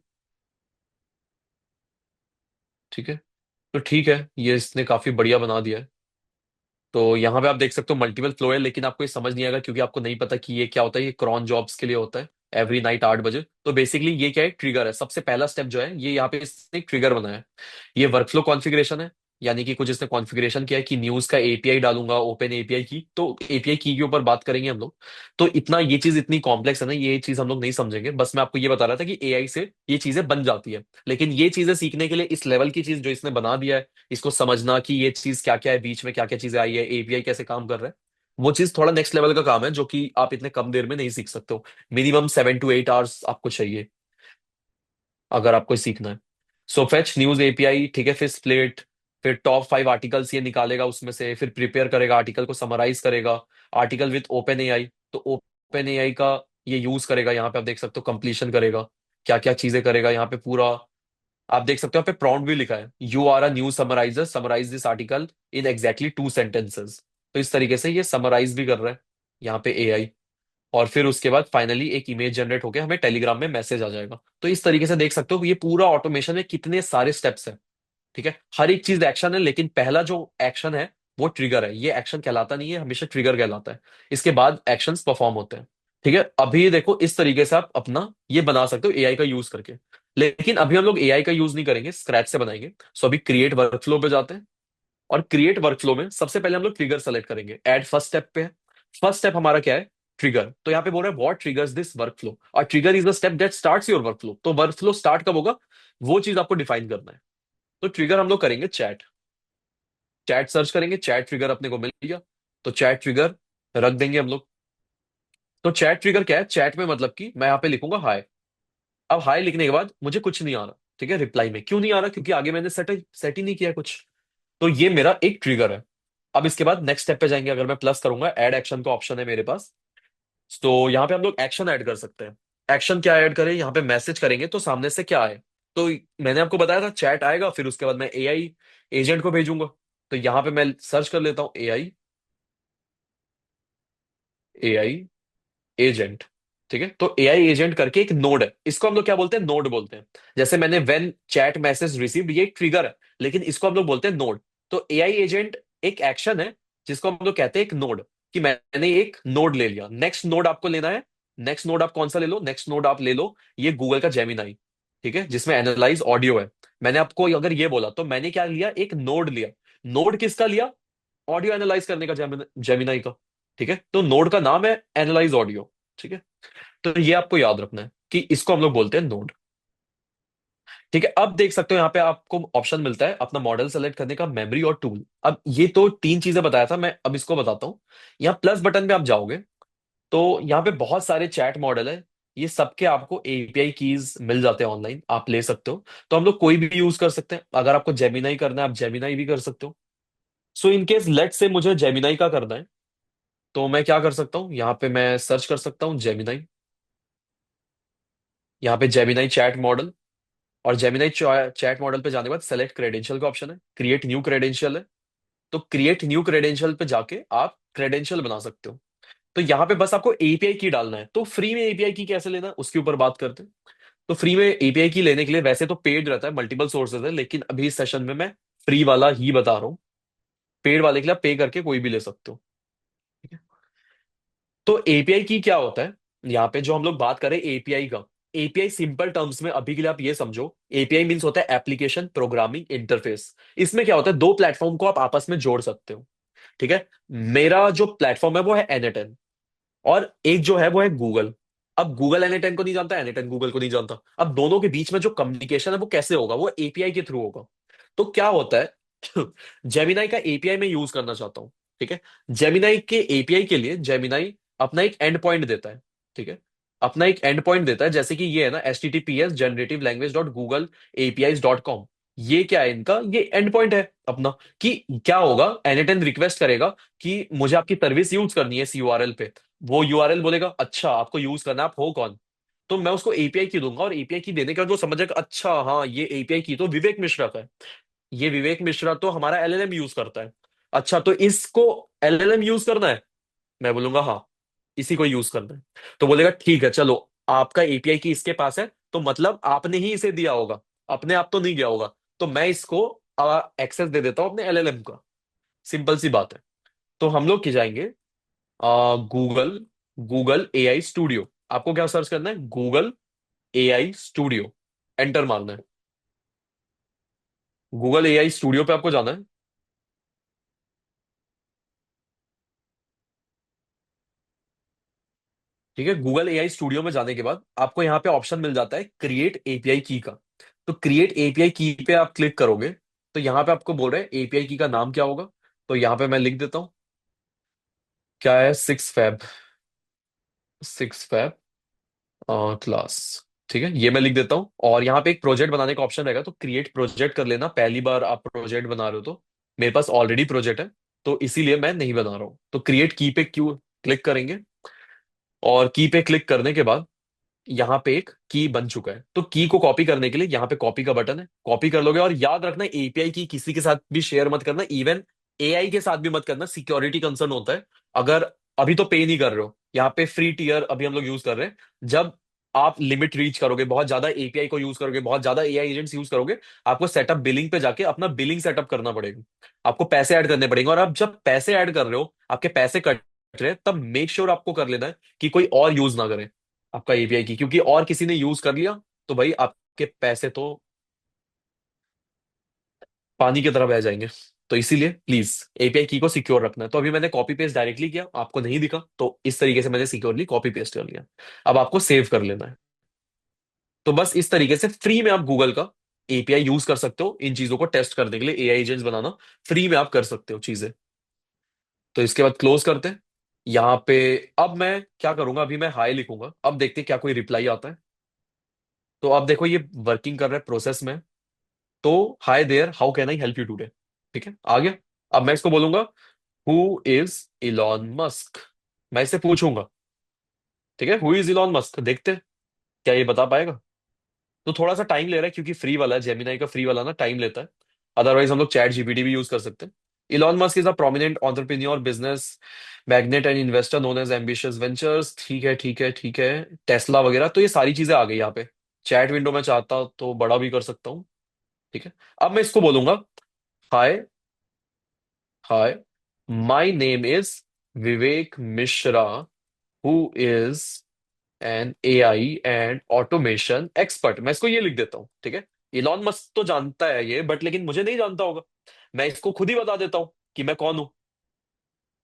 ठीक है, तो ठीक है, ये इसने काफी बढ़िया बना दिया है। तो यहाँ पे आप देख सकते हो मल्टीपल फ्लो है, लेकिन आपको ये समझ नहीं आएगा क्योंकि आपको नहीं पता कि ये क्या होता है। ये क्रॉन जॉब्स के लिए होता है, एवरी नाइट 8 बजे। तो बेसिकली ये क्या है, ट्रिगर है। सबसे पहला स्टेप जो है, ये यहाँ पे इसने एक ट्रिगर बनाया है। ये वर्कफ्लो कॉन्फ़िगरेशन है, यानी कि कुछ इसने कॉन्फ़िगरेशन किया है कि न्यूज का एपीआई डालूंगा, ओपन एपीआई की। तो एपीआई की के ऊपर बात करेंगे हम लोग। तो इतना ये चीज इतनी कॉम्प्लेक्स है ना, ये चीज हम लोग नहीं समझेंगे। बस मैं आपको ये बता रहा था कि एआई से ये चीजें बन जाती है। लेकिन ये चीजें सीखने के लिए इस लेवल की चीज जो इसने बना दिया है, इसको समझना कि ये चीज क्या क्या है, बीच में क्या क्या चीजें आई है, एपीआई कैसे काम कर रहा है, वो चीज थोड़ा नेक्स्ट लेवल का काम है जो कि आप इतने कम देर में नहीं सीख सकते हो। मिनिमम 7 to 8 आवर्स आपको चाहिए अगर आपको सीखना है। सो फेच न्यूज एपीआई, ठीक है, फिर स्प्लिट, फिर टॉप 5 आर्टिकल्स ये निकालेगा उसमें से, फिर प्रिपेयर करेगा आर्टिकल को, समराइज करेगा आर्टिकल विथ ओपन एआई। तो ओपन एआई का ये यूज करेगा, यहाँ पे आप देख सकते हो कंप्लीशन करेगा, क्या क्या चीजें करेगा यहाँ पे पूरा। आप देख सकते हो यहाँ पे प्रॉम्प्ट भी लिखा है, you are a news summariser, summarise this article in exactly 2 sentences। तो इस तरीके से ये समराइज भी कर रहा है यहाँ पे एआई। और फिर उसके बाद फाइनली एक इमेज जनरेट होकर हमें टेलीग्राम में मैसेज आ जाएगा। तो इस तरीके से देख सकते हो ये पूरा ऑटोमेशन में कितने सारे स्टेप्स हैं। ठीक है, हर एक चीज एक्शन है, लेकिन पहला जो एक्शन है वो ट्रिगर है। ये एक्शन कहलाता नहीं है, हमेशा ट्रिगर कहलाता है। इसके बाद एक्शंस परफॉर्म होते हैं। ठीक है, अभी देखो इस तरीके से आप अपना ये बना सकते हो एआई का यूज करके। लेकिन अभी हम लोग एआई का यूज नहीं करेंगे, स्क्रैच से बनाएंगे। सो अभी क्रिएट वर्कफ्लो पे जाते हैं। और क्रिएट वर्कफ्लो में सबसे पहले हम लोग ट्रिगर सेलेक्ट करेंगे, ऐड फर्स्ट स्टेप पे है। फर्स्ट स्टेप हमारा क्या है? ट्रिगर। तो यहाँ पे बोल रहा है व्हाट ट्रिगर्स दिस वर्कफ्लो, और trigger is the step that starts your workflow. तो वर्कफ्लो स्टार्ट कब होगा, वो चीज आपको डिफाइन करना है। तो ट्रिगर हम लोग करेंगे चैट। चैट सर्च करेंगे, चैट ट्रिगर अपने को मिल गया। तो चैट ट्रिगर रख देंगे हम लोग। तो चैट ट्रिगर क्या है? चैट में मतलब कि मैं यहाँ पे लिखूंगा हाय। अब हाय लिखने के बाद मुझे कुछ नहीं आ रहा, ठीक है, रिप्लाई में क्यों नहीं आ रहा? क्योंकि आगे मैंने सेट सेट ही नहीं किया कुछ। तो ये मेरा एक ट्रिगर है। अब इसके बाद नेक्स्ट स्टेप पे जाएंगे, अगर मैं प्लस करूंगा, ऐड एक्शन का ऑप्शन है मेरे पास। तो यहाँ पे हम लोग एक्शन ऐड कर सकते हैं। एक्शन क्या ऐड करें? यहाँ पे मैसेज करेंगे तो सामने से क्या आए। तो मैंने आपको बताया था चैट आएगा, फिर उसके बाद मैं एआई एजेंट को भेजूंगा। तो यहाँ पे मैं सर्च कर लेता हूँ एआई, एआई एजेंट। ठीक है, तो एआई एजेंट करके एक नोड है, इसको हम लोग क्या बोलते हैं? नोड बोलते हैं। जैसे मैंने व्हेन चैट मैसेज रिसीव्ड, ये एक ट्रिगर है, लेकिन इसको हम लोग बोलते हैं नोड। तो एआई एजेंट एक एक्शन है, जिसको हम लोग कहते हैं एक नोड। कि मैंने एक नोड ले लिया, नेक्स्ट नोड आपको लेना है। नेक्स्ट नोड आप कौन सा ले लो? नेक्स्ट नोड आप ले लो ये गूगल का जेमिनाई। ठीक है, जिसमें एनालाइज ऑडियो है। मैंने आपको अगर ये बोला तो मैंने क्या लिया? एक नोड लिया। नोड किसका लिया? ऑडियो एनालाइज करने का, जेमिनाई का। ठीक है, तो नोड का नाम है एनालाइज ऑडियो। ठीक है, तो ये आपको याद रखना है कि इसको हम लोग बोलते हैं नोड। ठीक है, अब देख सकते हो यहाँ पे आपको ऑप्शन मिलता है अपना मॉडल सेलेक्ट करने का, मेमोरी और टूल। अब ये तो तीन चीजें बताया था, मैं अब इसको बताता हूँ। यहाँ प्लस बटन पे आप जाओगे तो यहाँ पे बहुत सारे चैट मॉडल है। ये सबके आपको एपीआई कीज मिल जाते हैं ऑनलाइन, आप ले सकते हो। तो हम लोग कोई भी यूज कर सकते हैं। अगर आपको जेमिनाई करना है, आप जेमिनाई भी कर सकते हो। सो इन केस लेट से मुझे जेमिनाई का करना है, तो मैं क्या कर सकता हूँ? यहाँ पे मैं सर्च कर सकता हूँ जेमिनाई। यहाँ पे जेमिनाई चैट मॉडल। और जेमिनाई चैट मॉडल पे जाने के बाद सेलेक्ट क्रेडेंशियल का ऑप्शन है, क्रिएट न्यू क्रेडेंशियल है। तो क्रिएट न्यू क्रेडेंशियल पे जाके आप क्रेडेंशियल बना सकते हो। तो यहाँ पे बस आपको एपीआई की डालना है। तो फ्री में एपीआई की कैसे लेना है उसके ऊपर बात करते हैं। तो फ्री में एपीआई की लेने के लिए वैसे तो पेड रहता है, मल्टीपल सोर्सेज है, लेकिन अभी इस सेशन में मैं फ्री वाला ही बता रहा हूँ। पेड वाले के लिए आप पे करके कोई भी ले सकते हो। ठीक है, तो एपीआई की क्या होता है? यहाँ पे जो हम लोग बात करें एपीआई का, एपीआई सिंपल टर्म्स में अभी के लिए आप ये समझो, एपीआई मींस होता है एप्लीकेशन प्रोग्रामिंग इंटरफेस। इसमें क्या होता है? दो प्लेटफॉर्म को आप आपस में जोड़ सकते हो। ठीक है, मेरा जो प्लेटफॉर्म है वो है एनएटन, और एक जो है वो है गूगल। अब गूगल एनएटन को नहीं जानता, एनएटन गूगल को नहीं जानता। अब दोनों के बीच में जो कम्युनिकेशन है वो कैसे होगा? वो एपीआई के थ्रू होगा। तो क्या होता है जेमिनाई का एपीआई में यूज करना चाहता हूं। ठीक है, जेमिनाई के एपीआई के लिए जेमिनाई अपना एक एंड पॉइंट देता है। ठीक है, अपना एक एंड पॉइंट देता है, जैसे कि ये है ना, HTTPS generative language dot Google API dot com. ये क्या है इनका? ये एंड पॉइंट है अपना। कि क्या होगा, एनएटन रिक्वेस्ट करेगा कि मुझे आपकी सर्विस यूज करनी है इस यूआरएल पे। वो यूआरएल बोलेगा अच्छा आपको यूज करना है, आप हो कौन? तो मैं उसको एपीआई की दूंगा, और एपीआई की देने के बाद वो समझेगा अच्छा हाँ ये एपीआई की तो विवेक मिश्रा का है। ये विवेक मिश्रा तो हमारा एलएलएम यूज करता है। अच्छा तो इसको एलएलएम यूज करना है? मैं बोलूंगा हाँ, इसी को यूज करना है। तो बोलेगा ठीक है चलो, आपका एपीआई की इसके पास है, तो मतलब आपने ही इसे दिया होगा, अपने आप तो नहीं दिया होगा। तो मैं इसको एक्सेस दे देता हूं अपने एलएलएम का। सिंपल सी बात है। तो हम लोग की जाएंगे गूगल, गूगल एआई स्टूडियो। आपको क्या सर्च करना है? गूगल एआई स्टूडियो, एंटर मारना है। गूगल एआई स्टूडियो पे आपको जाना है। ठीक है, गूगल एआई स्टूडियो में जाने के बाद आपको यहाँ पे ऑप्शन मिल जाता है क्रिएट एपीआई की का। तो क्रिएट एपीआई की पे आप क्लिक करोगे, तो यहाँ पे आपको बोल रहे हैं एपीआई की का नाम क्या होगा। तो यहाँ पे मैं लिख देता हूँ, क्या है, 6 फैब, 6 फैब क्लास। ठीक है, ये मैं लिख देता हूँ। और यहाँ पे एक प्रोजेक्ट बनाने का ऑप्शन रहेगा, तो क्रिएट प्रोजेक्ट कर लेना, पहली बार आप प्रोजेक्ट बना रहे हो तो। मेरे पास ऑलरेडी प्रोजेक्ट है, तो इसीलिए मैं नहीं बना रहा हूँ। तो क्रिएट की पे क्यों क्लिक करेंगे, और की पे क्लिक करने के बाद यहाँ पे एक की बन चुका है। तो की को कॉपी करने के लिए यहाँ पे कॉपी का बटन है, कॉपी कर लोगे। और याद रखना एपीआई की किसी के साथ भी शेयर मत करना, इवन एआई के साथ भी मत करना, सिक्योरिटी कंसर्न होता है। अगर अभी तो पे नहीं कर रहे हो, यहाँ पे फ्री टीयर अभी हम लोग यूज कर रहे हैं। जब आप लिमिट रीच करोगे, बहुत ज्यादा एपीआई को यूज करोगे, बहुत ज्यादा एआई एजेंट्स यूज करोगे, आपको सेटअप बिलिंग पे जाके अपना बिलिंग सेटअप करना पड़ेगा। आपको पैसे ऐड करने पड़ेंगे, और आप जब पैसे ऐड कर रहे हो आपके पैसे कट रहे हैं, तब मेक श्योर आपको कर लेना है कि कोई और यूज ना करे आपका एपीआई की, क्योंकि और किसी ने यूज कर लिया तो भाई आपके पैसे तो पानी की तरह बह जाएंगे। तो इसीलिए प्लीज एपीआई की को सिक्योर रखना है। तो अभी मैंने कॉपी पेस्ट डायरेक्टली किया, आपको नहीं दिखा, तो इस तरीके से मैंने सिक्योरली कॉपी पेस्ट कर लिया। अब आपको सेव कर लेना है। तो बस इस तरीके से फ्री में आप गूगल का एपीआई यूज कर सकते हो इन चीजों को टेस्ट करने के लिए, एआई एजेंट्स बनाना फ्री में आप कर सकते हो चीजें। तो इसके बाद क्लोज करते हैं यहाँ पे। अब मैं क्या करूंगा, अभी मैं हाई लिखूंगा, अब देखते हैं क्या कोई रिप्लाई आता है। तो अब देखो ये वर्किंग कर रहा है प्रोसेस में। तो hi there, how can I help you today. ठीक है, आ गया। अब मैं इसको बोलूंगा हु इज इलॉन मस्क। मैं इससे पूछूंगा, ठीक है, हु इज इलॉन मस्क, देखते हैं क्या ये बता पाएगा। तो थोड़ा सा टाइम ले रहा है क्योंकि फ्री वाला है, जेमिनाई का फ्री वाला ना टाइम लेता है। अदरवाइज हम लोग चैट जीपीटी भी यूज कर सकते हैं। Elon Musk is a prominent entrepreneur, business magnet and investor known as ambitious ventures. ठीक है ठीक है ठीक है। टेस्ला वगैरह, तो ये सारी चीजें आ गई यहाँ पे। चैट विंडो में चाहता तो बड़ा भी कर सकता हूँ। ठीक है। अब मैं इसको बोलूंगा hi, hi, my name is Vivek Mishra, who is an AI and automation expert. मैं इसको ये लिख देता हूँ, ठीक है। इलॉन मस्क तो जानता है ये, बट लेकिन मुझे नहीं जानता होगा। मैं इसको खुद ही बता देता हूँ कि मैं कौन हूं।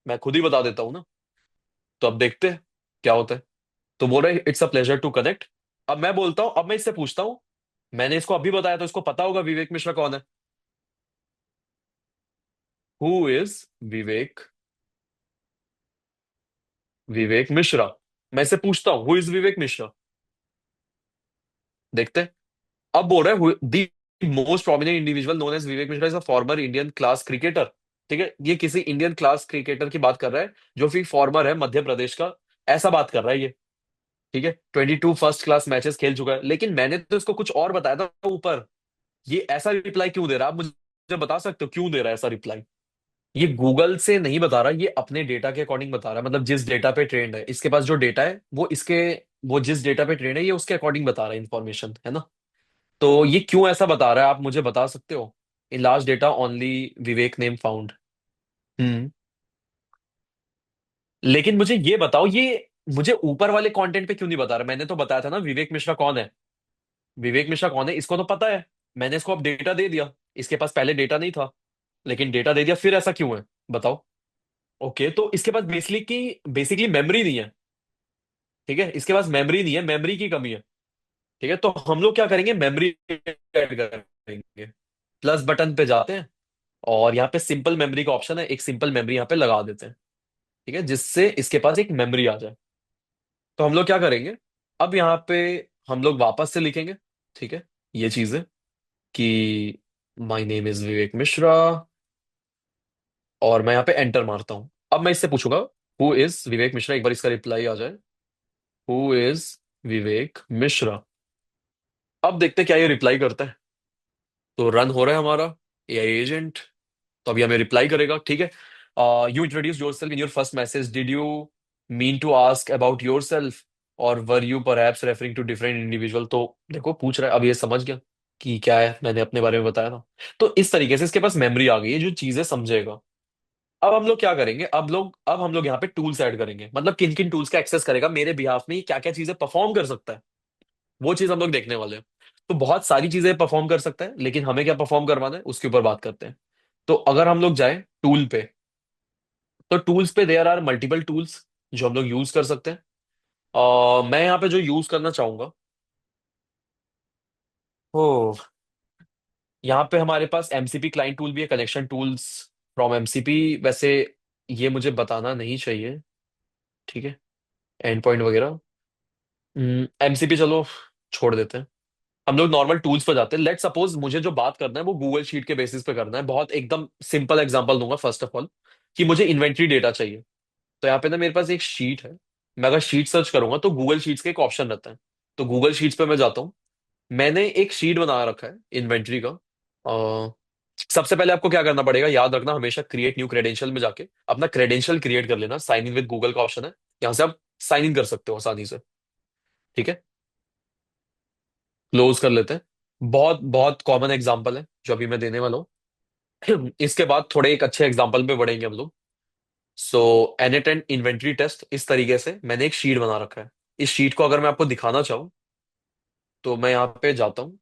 मैं खुद ही बता देता हूँ ना। तो अब देखते हैं क्या होता है। तो बोल रहे it's a pleasure to connect. अब मैं बोलता हूँ, अब मैं इससे पूछता हूँ, मैंने इसको अभी बताया तो इसको पता होगा विवेक मिश्रा कौन है। हु इज विवेक, विवेक मिश्रा। मैं इससे पूछता हूँ हु इज विवेक मिश्रा। देखते हैं। अब बोल रहा है the most prominent individual known as Vivek Mishra is a former Indian class cricketer. ठीक है, ये किसी इंडियन क्लास क्रिकेटर की बात कर रहा है जो फिर फॉर्मर है मध्य प्रदेश का, ऐसा बात कर रहा है ये। ठीक है, 22 फर्स्ट क्लास मैचेस खेल चुका है, लेकिन मैंने तो इसको कुछ और बताया था ऊपर। ये ऐसा रिप्लाई क्यों दे रहा है, आप मुझे बता सकते हो क्यों दे रहा है ऐसा रिप्लाई। ये गूगल से नहीं बता रहा, ये अपने डेटा के अकॉर्डिंग बता रहा है, मतलब जिस डेटा पे ट्रेंड है, इसके पास जो डेटा है वो इसके, वो जिस डेटा पे ट्रेंड है ये उसके अकॉर्डिंग बता रहा है इन्फॉर्मेशन, है ना। तो ये क्यों ऐसा बता रहा है आप मुझे बता सकते हो। In last data only Vivek name found. Hmm. लेकिन मुझे ये बताओ, ये मुझे ऊपर वाले कंटेंट पे क्यों नहीं बता रहा। मैंने तो बताया था ना विवेक मिश्रा कौन है। विवेक मिश्रा कौन है इसको तो पता है। मैंने इसको अब डेटा दे दिया, इसके पास पहले डेटा नहीं था, लेकिन डेटा दे दिया, फिर ऐसा क्यों है बताओ। ओके, तो इसके पास बेसिकली मेमोरी नहीं है। ठीक है, इसके पास मेमोरी नहीं है, मेमोरी की कमी है। ठीक है, तो हम लोग क्या करेंगे, मेमोरी ऐड करेंगे। प्लस बटन पे जाते हैं और यहाँ पे सिंपल मेमोरी का ऑप्शन है, एक सिंपल मेमोरी यहाँ पे लगा देते हैं। ठीक है, जिससे इसके पास एक मेमोरी आ जाए। तो हम लोग क्या करेंगे, अब यहाँ पे हम लोग वापस से लिखेंगे। ठीक है, ये चीज है कि my name is Vivek Mishra, और मैं यहाँ पे एंटर मारता हूँ। अब मैं इससे पूछूंगा हु इज विवेक मिश्रा, एक बार इसका रिप्लाई आ जाए। Who is Vivek Mishra. अब देखते हैं क्या ये रिप्लाई करता है। तो रन हो रहा है हमारा एआई एजेंट। तो अभी हमें रिप्लाई करेगा, ठीक है। You introduce yourself in your first message, did you mean to ask about yourself or were you perhaps referring to different individual. तो देखो पूछ रहा है, अब ये समझ गया कि क्या है, मैंने अपने बारे में बताया था। तो इस तरीके से इसके पास मेमोरी आ गई है जो चीजें समझेगा। अब हम लोग क्या करेंगे, अब हम लोग यहाँ पे टूल्स ऐड करेंगे, मतलब किन किन टूल्स का एक्सेस करेगा मेरे बिहाफ में, क्या क्या चीजें परफॉर्म कर सकता है, वो चीज हम लोग देखने वाले हैं। तो बहुत सारी चीजें परफॉर्म कर सकता है, लेकिन हमें क्या परफॉर्म करवाना है उसके ऊपर बात करते हैं। तो अगर हम लोग जाए टूल पे, तो टूल्स पे देयर आर मल्टीपल टूल्स जो हम लोग यूज कर सकते हैं। मैं यहाँ पे जो यूज करना चाहूंगा, ओ, यहाँ पे हमारे पास एमसीपी क्लाइंट टूल भी है, कनेक्शन टूल्स फ्रॉम एमसीपी। वैसे ये मुझे बताना नहीं चाहिए, ठीक है, एंड पॉइंट वगैरह। एमसीपी चलो छोड़ देते हैं। हम लोग नॉर्मल टूल्स पर जाते हैं। लेट सपोज मुझे जो बात करना है वो गूगल शीट के बेसिस पे करना है। बहुत एकदम सिंपल एग्जांपल दूंगा फर्स्ट ऑफ ऑल, कि मुझे इन्वेंट्री डेटा चाहिए। तो यहाँ पे ना मेरे पास एक शीट है। मैं अगर शीट सर्च करूंगा तो गूगल शीट्स का एक ऑप्शन रहता है। तो गूगल शीट्स पे मैं जाता हूँ। मैंने एक शीट बना रखा है इन्वेंट्री का। सबसे पहले आपको क्या करना पड़ेगा, याद रखना हमेशा, क्रिएट न्यू क्रेडेंशियल में जाके अपना क्रेडेंशियल क्रिएट कर लेना। साइन इन विद गूगल का ऑप्शन है, यहाँ से आप साइन इन कर सकते हो आसानी से। ठीक है, क्लोज कर लेते हैं। बहुत बहुत कॉमन एग्जांपल है जो अभी मैं देने वाला हूँ। इसके बाद थोड़े एक अच्छे एग्जांपल पे बढ़ेंगे हम लोग। सो एन एंड इन्वेंट्री टेस्ट, इस तरीके से मैंने एक शीट बना रखा है। इस शीट को अगर मैं आपको दिखाना चाहूँ, तो मैं यहाँ पे जाता हूँ,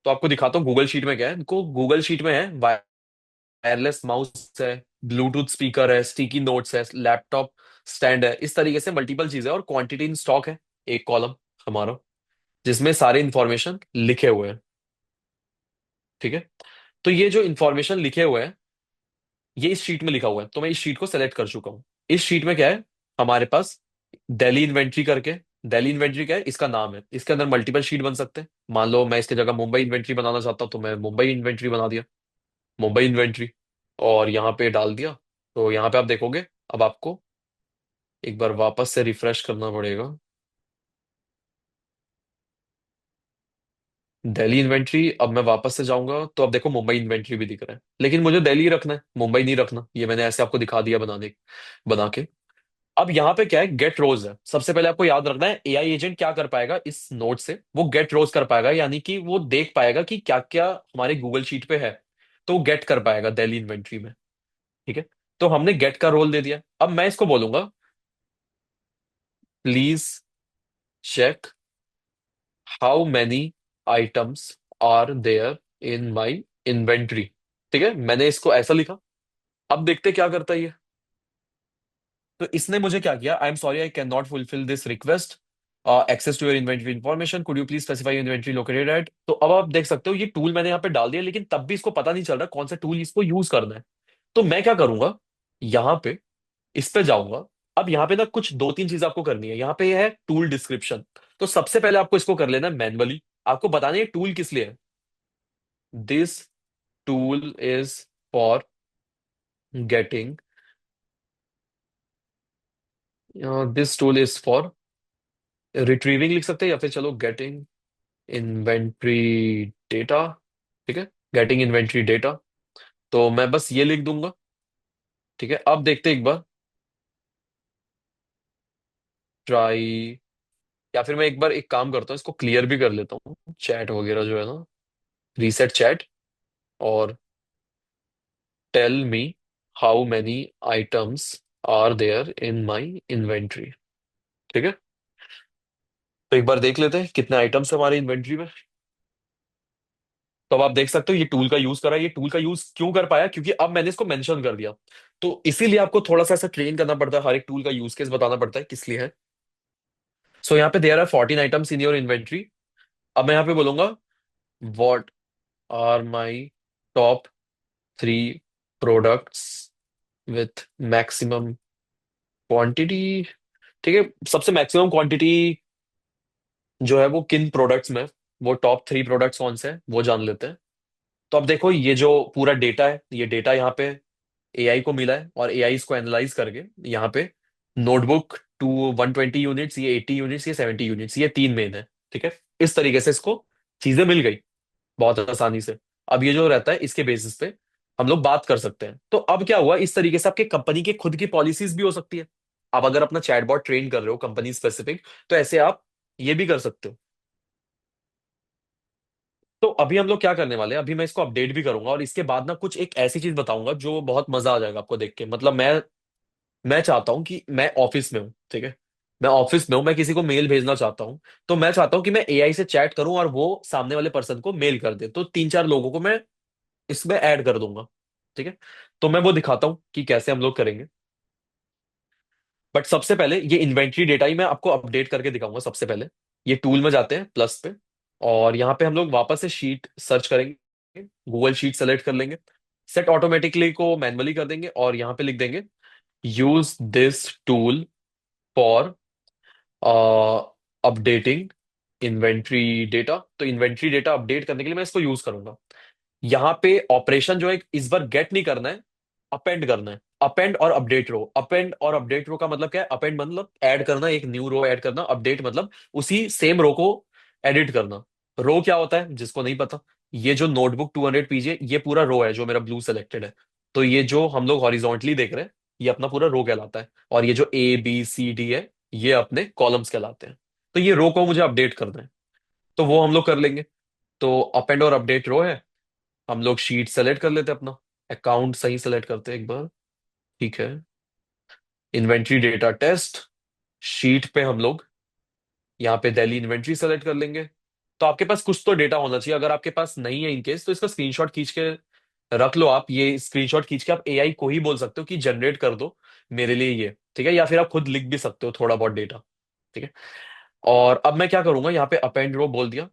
तो आपको दिखाता हूँ गूगल शीट में क्या है। इनको गूगल शीट में है, वायरलेस माउस है, ब्लूटूथ स्पीकर है, स्टिकी नोट्स है, लैपटॉप स्टैंड है, इस तरीके से मल्टीपल चीजें, और क्वांटिटी इन स्टॉक है, एक कॉलम हमारा, जिसमें सारे इंफॉर्मेशन लिखे हुए हैं। ठीक है। तो ये जो इंफॉर्मेशन लिखे हुए हैं, ये इस शीट में लिखा हुआ है, तो मैं इस शीट को सेलेक्ट कर चुका हूँ। इस शीट में क्या है हमारे पास, दिल्ली इन्वेंट्री करके। दिल्ली इन्वेंट्री क्या है, इसका नाम है। इसके अंदर मल्टीपल शीट बन सकते हैं। मान लो मैं इसकी जगह मुंबई इन्वेंट्री बनाना चाहता हूँ, तो मैं मुंबई इन्वेंट्री बना दिया, मुंबई इन्वेंट्री, और यहाँ पे डाल दिया। तो यहाँ पे आप देखोगे, अब आपको एक बार वापस से रिफ्रेश करना पड़ेगा। दिल्ली इन्वेंट्री, अब मैं वापस से जाऊंगा तो अब देखो मुंबई इन्वेंट्री भी दिख रहा है, लेकिन मुझे दिल्ली रखना है, मुंबई नहीं रखना। ये मैंने ऐसे आपको दिखा दिया बना के। अब यहाँ पे क्या है, गेट रोज है। सबसे पहले आपको याद रखना है, एआई एजेंट क्या कर पाएगा इस नोट से, वो गेट रोज कर पाएगा, यानी कि वो देख पाएगा कि क्या क्या हमारे गूगल शीट पे है, तो वो गेट कर पाएगा दिल्ली इन्वेंट्री में। ठीक है। तो हमने गेट का रोल दे दिया। अब मैं इसको बोलूंगा, please check how many items are there in my inventory. ठीक है, मैंने इसको ऐसा लिखा। अब देखते क्या करता है ये। तो इसने मुझे क्या किया, I am sorry I can not fulfill this request, access to your inventory information, could you please specify inventory located at. तो अब आप देख सकते हो, ये टूल मैंने यहाँ पे डाल दिया, लेकिन तब भी इसको पता नहीं चल रहा कौन सा टूल इसको यूज करना है। तो मैं क्या करूंगा, यहाँ पे इस पे जाऊंगा। अब यहाँ पे ना कुछ दो तीन चीज आपको करनी है। यहाँ पे है टूल डिस्क्रिप्शन, तो सबसे पहले आपको इसको कर लेना है मैनुअली। आपको बताना है टूल किस लिए है। This tool is for getting, this tool is for retrieving लिख सकते हैं, या फिर चलो गेटिंग इन्वेंट्री डेटा। ठीक है, गेटिंग इन्वेंट्री डेटा, तो मैं बस ये लिख दूंगा। ठीक है, अब देखते हैं एक बार, ट्राई, या फिर मैं एक बार एक काम करता हूँ, इसको क्लियर भी कर लेता हूँ, चैट वगैरह जो है ना, रीसेट चैट, और tell me how many items are there in my inventory. ठीक है, तो एक बार देख लेते हैं कितने आइटम्स है हमारे इन्वेंट्री में। तो अब आप देख सकते हो ये टूल का यूज करा है। ये टूल का यूज क्यों कर पाया, क्योंकि अब मैंने इसको मेंशन कर दिया। तो इसीलिए आपको थोड़ा सा ऐसा ट्रेन करना पड़ता है, हर एक टूल का यूज केस बताना पड़ता है किस लिए है। सो यहाँ पे there are 14 items in your inventory. अब मैं यहाँ पे बोलूंगा, what are my top 3 products with maximum quantity. ठीक है, सबसे मैक्सिमम क्वांटिटी जो है वो किन प्रोडक्ट्स में, वो टॉप 3 प्रोडक्ट्स कौन से हैं वो जान लेते हैं। तो अब देखो, ये जो पूरा डेटा है, ये डेटा यहाँ पे एआई को मिला है, और एआई इसको एनालाइज करके यहाँ पे नोटबुक टू 120 यूनिट्स, ये 80 यूनिट्स, ये 70 यूनिट्स, ये तीन मेन है। ठीक है, इस तरीके से इसको चीजें मिल गई बहुत आसानी से। अब ये जो रहता है, इसके बेसिस पे हम लोग बात कर सकते हैं। तो अब क्या हुआ, इस तरीके से आपके कंपनी की खुद की पॉलिसीज भी हो सकती है। आप अगर अपना चैटबॉट ट्रेन कर रहे हो कंपनी स्पेसिफिक, तो ऐसे आप ये भी कर सकते हो। तो अभी हम लोग क्या करने वाले हैं, अभी मैं इसको अपडेट भी करूंगा, और इसके बाद ना कुछ एक ऐसी चीज बताऊंगा जो बहुत मजा आ जाएगा आपको देख के। मतलब मैं चाहता हूं कि मैं ऑफिस में हूँ, ठीक है, मैं ऑफिस में हूँ, मैं किसी को मेल भेजना चाहता हूँ। तो मैं चाहता हूँ कि मैं एआई से चैट करूं और वो सामने वाले पर्सन को मेल कर दे। तो तीन चार लोगों को मैं इसमें ऐड कर दूंगा। ठीक है, तो मैं वो दिखाता हूँ कि कैसे हम लोग करेंगे। बट सबसे पहले ये इन्वेंट्री डेटा ही मैं आपको अपडेट करके दिखाऊंगा। सबसे पहले ये टूल में जाते हैं, प्लस पे, और यहाँ पे हम लोग वापस से शीट सर्च करेंगे, गूगल शीट सेलेक्ट कर लेंगे, सेट ऑटोमेटिकली को मैनुअली कर देंगे, और यहाँ पे लिख देंगे, use this tool for updating inventory data. तो इन्वेंट्री डेटा अपडेट करने के लिए मैं इसको यूज करूंगा। यहाँ पे ऑपरेशन जो है, इस बार गेट नहीं करना है, अपेंड करना है। अपेंड और अपडेट रो, अपेंड और अपडेट रो का मतलब क्या है, अपेंड मतलब ऐड करना, एक न्यू रो ऐड करना, अपडेट मतलब उसी सेम रो को एडिट करना। रो क्या होता है जिसको नहीं पता, ये जो नोटबुक 200 पीजे, ये पूरा रो है जो मेरा ब्लू सेलेक्टेड है। तो ये जो हम लोग हॉरिजॉन्टली देख रहे हैं, ये अपना पूरा रो कहलाता है, और ये जो ए बी सी डी है, ये अपने कॉलम्स कहलाते हैं। तो ये रो को मुझे अपडेट करना है, तो वो हम लोग कर लेंगे। तो अपेंड और अपडेट रो है, हम लोग शीट सेलेक्ट कर लेते हैं अपना, अकाउंट सही सेलेक्ट करते हैं एक बार, ठीक है। इन्वेंट्री डेटा टेस्ट, शीट पे हम लोग यहाँ पे दिल्ली इन्वेंट्री सेलेक्ट कर लेंगे। तो आपके पास कुछ तो डेटा होना चाहिए, अगर आपके पास नहीं है इनकेस तो इसका स्क्रीनशॉट खींच के रख लो। आप ये स्क्रीनशॉट खींच के आप एआई को ही बोल सकते हो कि जनरेट कर दो मेरे लिए ये, ठीक है, या फिर आप खुद लिख भी सकते हो थोड़ा बहुत डेटा। ठीक है। और अब मैं क्या करूंगा, यहाँ पे अपेंड रो बोल दिया।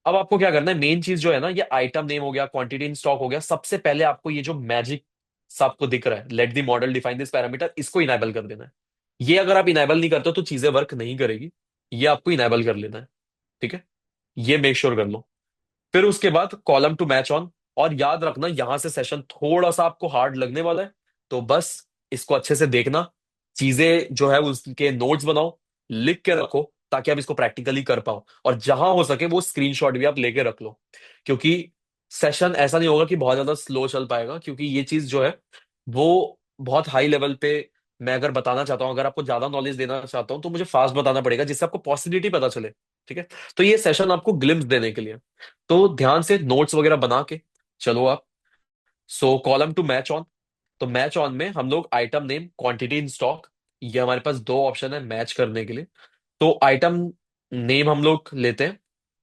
अब आपको क्या करना है, मेन चीज जो है ना, ये आइटम नेम हो गया, क्वांटिटी इन स्टॉक हो गया, सबसे पहले आपको ये जो मैजिक आपको दिख रहा है, let the model define this parameter, इसको इनेबल कर देना है। ये अगर आप इनेबल नहीं करते हो तो चीजें वर्क नहीं करेगी। ये आपको इनेबल कर लेना है। ठीक है। ये मेक श्योर कर लो। फिर उसके बाद कॉलम टू मैच ऑन। और याद रखना, यहां से सेशन थोड़ा सा आपको हार्ड लगने वाला है, तो बस इसको अच्छे से देखना। चीजें जो है उसके नोट्स बनाओ, लिख के रखो, ताकि आप इसको प्रैक्टिकली कर पाओ। और जहां हो सके वो स्क्रीनशॉट भी आप लेके रख लो, क्योंकि सेशन ऐसा नहीं होगा कि बहुत ज्यादा स्लो चल पाएगा, क्योंकि ये चीज जो है वो बहुत हाई लेवल पे मैं अगर बताना चाहता हूँ, अगर आपको ज्यादा नॉलेज देना चाहता हूँ तो मुझे फास्ट बताना पड़ेगा, जिससे आपको पॉसिबिलिटी पता चले। ठीक है। तो ये सेशन आपको ग्लिम्स देने के लिए, तो ध्यान से नोट्स वगैरह बना के चलो आप। सो कॉलम टू मैच ऑन। तो मैच ऑन में हम लोग item name, quantity in stock, ये हमारे पास दो ऑप्शन है मैच करने के लिए। तो आइटम नेम हम लोग लेते हैं।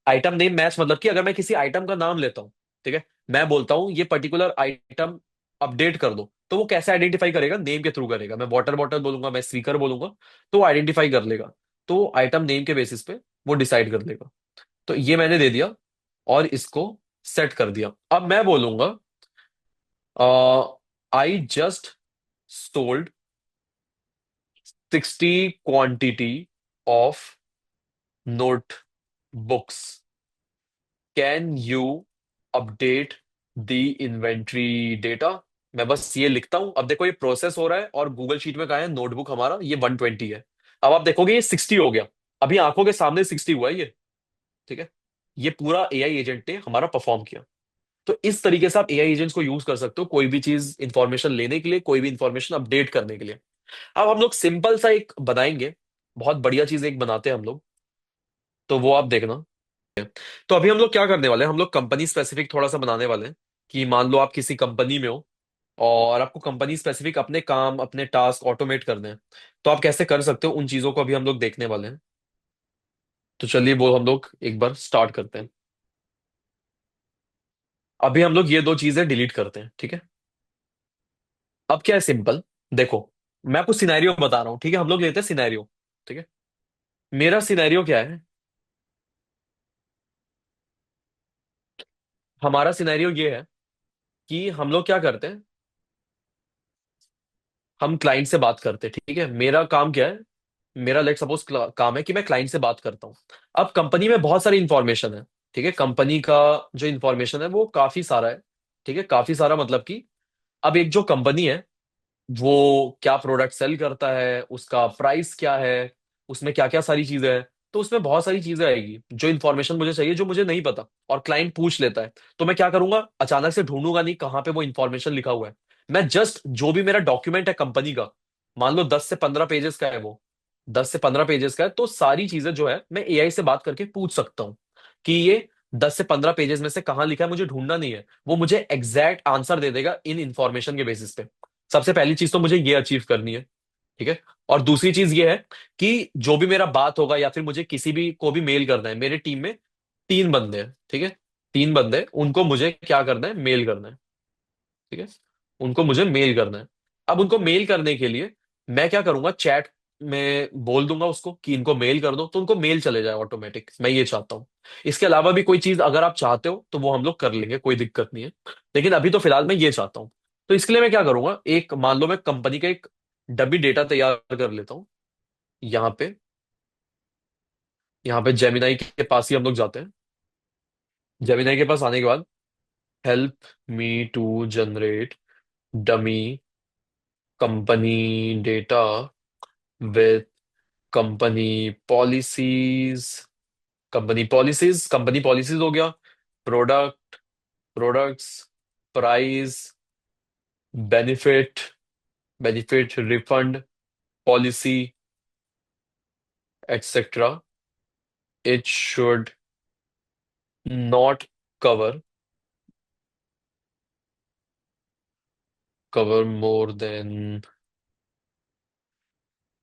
आइटम नेम मैच मतलब कि अगर मैं किसी आइटम का नाम लेता हूँ, ठीक है, मैं बोलता हूँ ये पर्टिकुलर आइटम अपडेट कर दो, तो वो कैसे आइडेंटिफाई करेगा, नेम के थ्रू करेगा। मैं वाटर बॉटल बोलूंगा, मैं स्पीकर बोलूंगा, तो वो आइडेंटिफाई कर लेगा। तो आइटम नेम के बेसिस पे वो डिसाइड कर लेगा। तो ये मैंने दे दिया और इसको सेट कर दिया। अब मैं बोलूंगा I just sold 60 quantity of notebooks, can you update the inventory data. मैं बस ये लिखता हूं। अब देखो ये प्रोसेस हो रहा है और गूगल शीट में कहा है नोटबुक हमारा ये 120 है। अब आप देखोगे ये 60 हो गया, अभी आंखों के सामने 60 हुआ है ये। ठीक है। ये पूरा एआई एजेंट ने हमारा परफॉर्म किया। तो इस तरीके से आप एआई एजेंट्स को यूज कर सकते हो कोई भी चीज इंफॉर्मेशन लेने के लिए, कोई भी इंफॉर्मेशन अपडेट करने के लिए। अब हम लोग सिंपल सा एक बनाएंगे, बहुत बढ़िया चीज एक बनाते हैं हम लोग, तो वो आप देखना। तो अभी हम लोग क्या करने वाले हैं, हम लोग कंपनी स्पेसिफिक थोड़ा सा बनाने वाले हैं। कि मान लो आप किसी कंपनी में हो और आपको कंपनी स्पेसिफिक अपने काम, अपने टास्क ऑटोमेट करने हैं, तो आप कैसे कर सकते हो उन चीजों को अभी हम लोग देखने वाले हैं। तो चलिए वो हम लोग एक बार स्टार्ट करते हैं। अभी हम लोग ये दो चीजें डिलीट करते हैं, ठीक है। अब क्या है, सिंपल। देखो, मैं आपको सिनेरियो बता रहा हूँ, ठीक है, हम लोग लेते हैं सिनेरियो। ठीक है। मेरा सिनेरियो क्या है, हमारा सिनेरियो ये है कि हम लोग क्या करते हैं, हम क्लाइंट से बात करते हैं। ठीक है, मेरा काम क्या है, मेरा लेट सपोज काम है कि मैं क्लाइंट से बात करता हूँ। अब कंपनी में बहुत सारी इंफॉर्मेशन है। ठीक है, कंपनी का जो इंफॉर्मेशन है वो काफी सारा है। ठीक है, काफी सारा मतलब कि अब एक जो कंपनी है वो क्या प्रोडक्ट सेल करता है, उसका प्राइस क्या है, उसमें क्या क्या सारी चीजें हैं। तो उसमें बहुत सारी चीजें आएगी जो इन्फॉर्मेशन मुझे चाहिए, जो मुझे नहीं पता, और क्लाइंट पूछ लेता है। तो मैं क्या करूंगा, अचानक से ढूंढूंगा नहीं कहाँ पे वो इन्फॉर्मेशन लिखा हुआ है। मैं जस्ट जो भी मेरा डॉक्यूमेंट है कंपनी का, मान लो 10 से 15 पेजेस का है वो, 10 से 15 पेजेस का है, तो सारी चीजें जो है मैं एआई से बात करके पूछ सकता हूँ कि ये 10 से 15 पेजेस में से कहाँ लिखा है, मुझे ढूंढना नहीं है, वो मुझे एग्जैक्ट आंसर दे देगा इन इंफॉर्मेशन के बेसिस पे। सबसे पहली चीज तो मुझे ये अचीव करनी है। ठीक है। और दूसरी चीज ये है कि जो भी मेरा बात होगा या फिर मुझे किसी भी को भी मेल करना है, मेरे टीम में 3 बंदे हैं, ठीक है, 3 बंदे हैं, उनको मुझे क्या करना है, मेल करना है। ठीक है, उनको मुझे मेल करना है। अब उनको मेल करने के लिए मैं क्या करूंगा, चैट में बोल दूंगा उसको कि इनको मेल कर दो, तो उनको मेल चले जाए ऑटोमेटिक, मैं ये चाहता हूँ। इसके अलावा भी कोई चीज अगर आप चाहते हो तो वो हम लोग कर लेंगे, कोई दिक्कत नहीं है। लेकिन अभी तो फिलहाल मैं ये चाहता हूँ। तो इसके लिए मैं क्या करूंगा, एक मान लो मैं कंपनी का एक डब्बी डेटा तैयार कर लेता हूँ। यहाँ पे, यहाँ पे जेमिनाई के पास ही हम लोग जाते हैं। जेमिनाई के पास आने के बाद, help me to generate dummy company data with company policies. Company policies हो गया, product, products, price, benefit, benefit refund policy, etcetera. It should not cover cover more than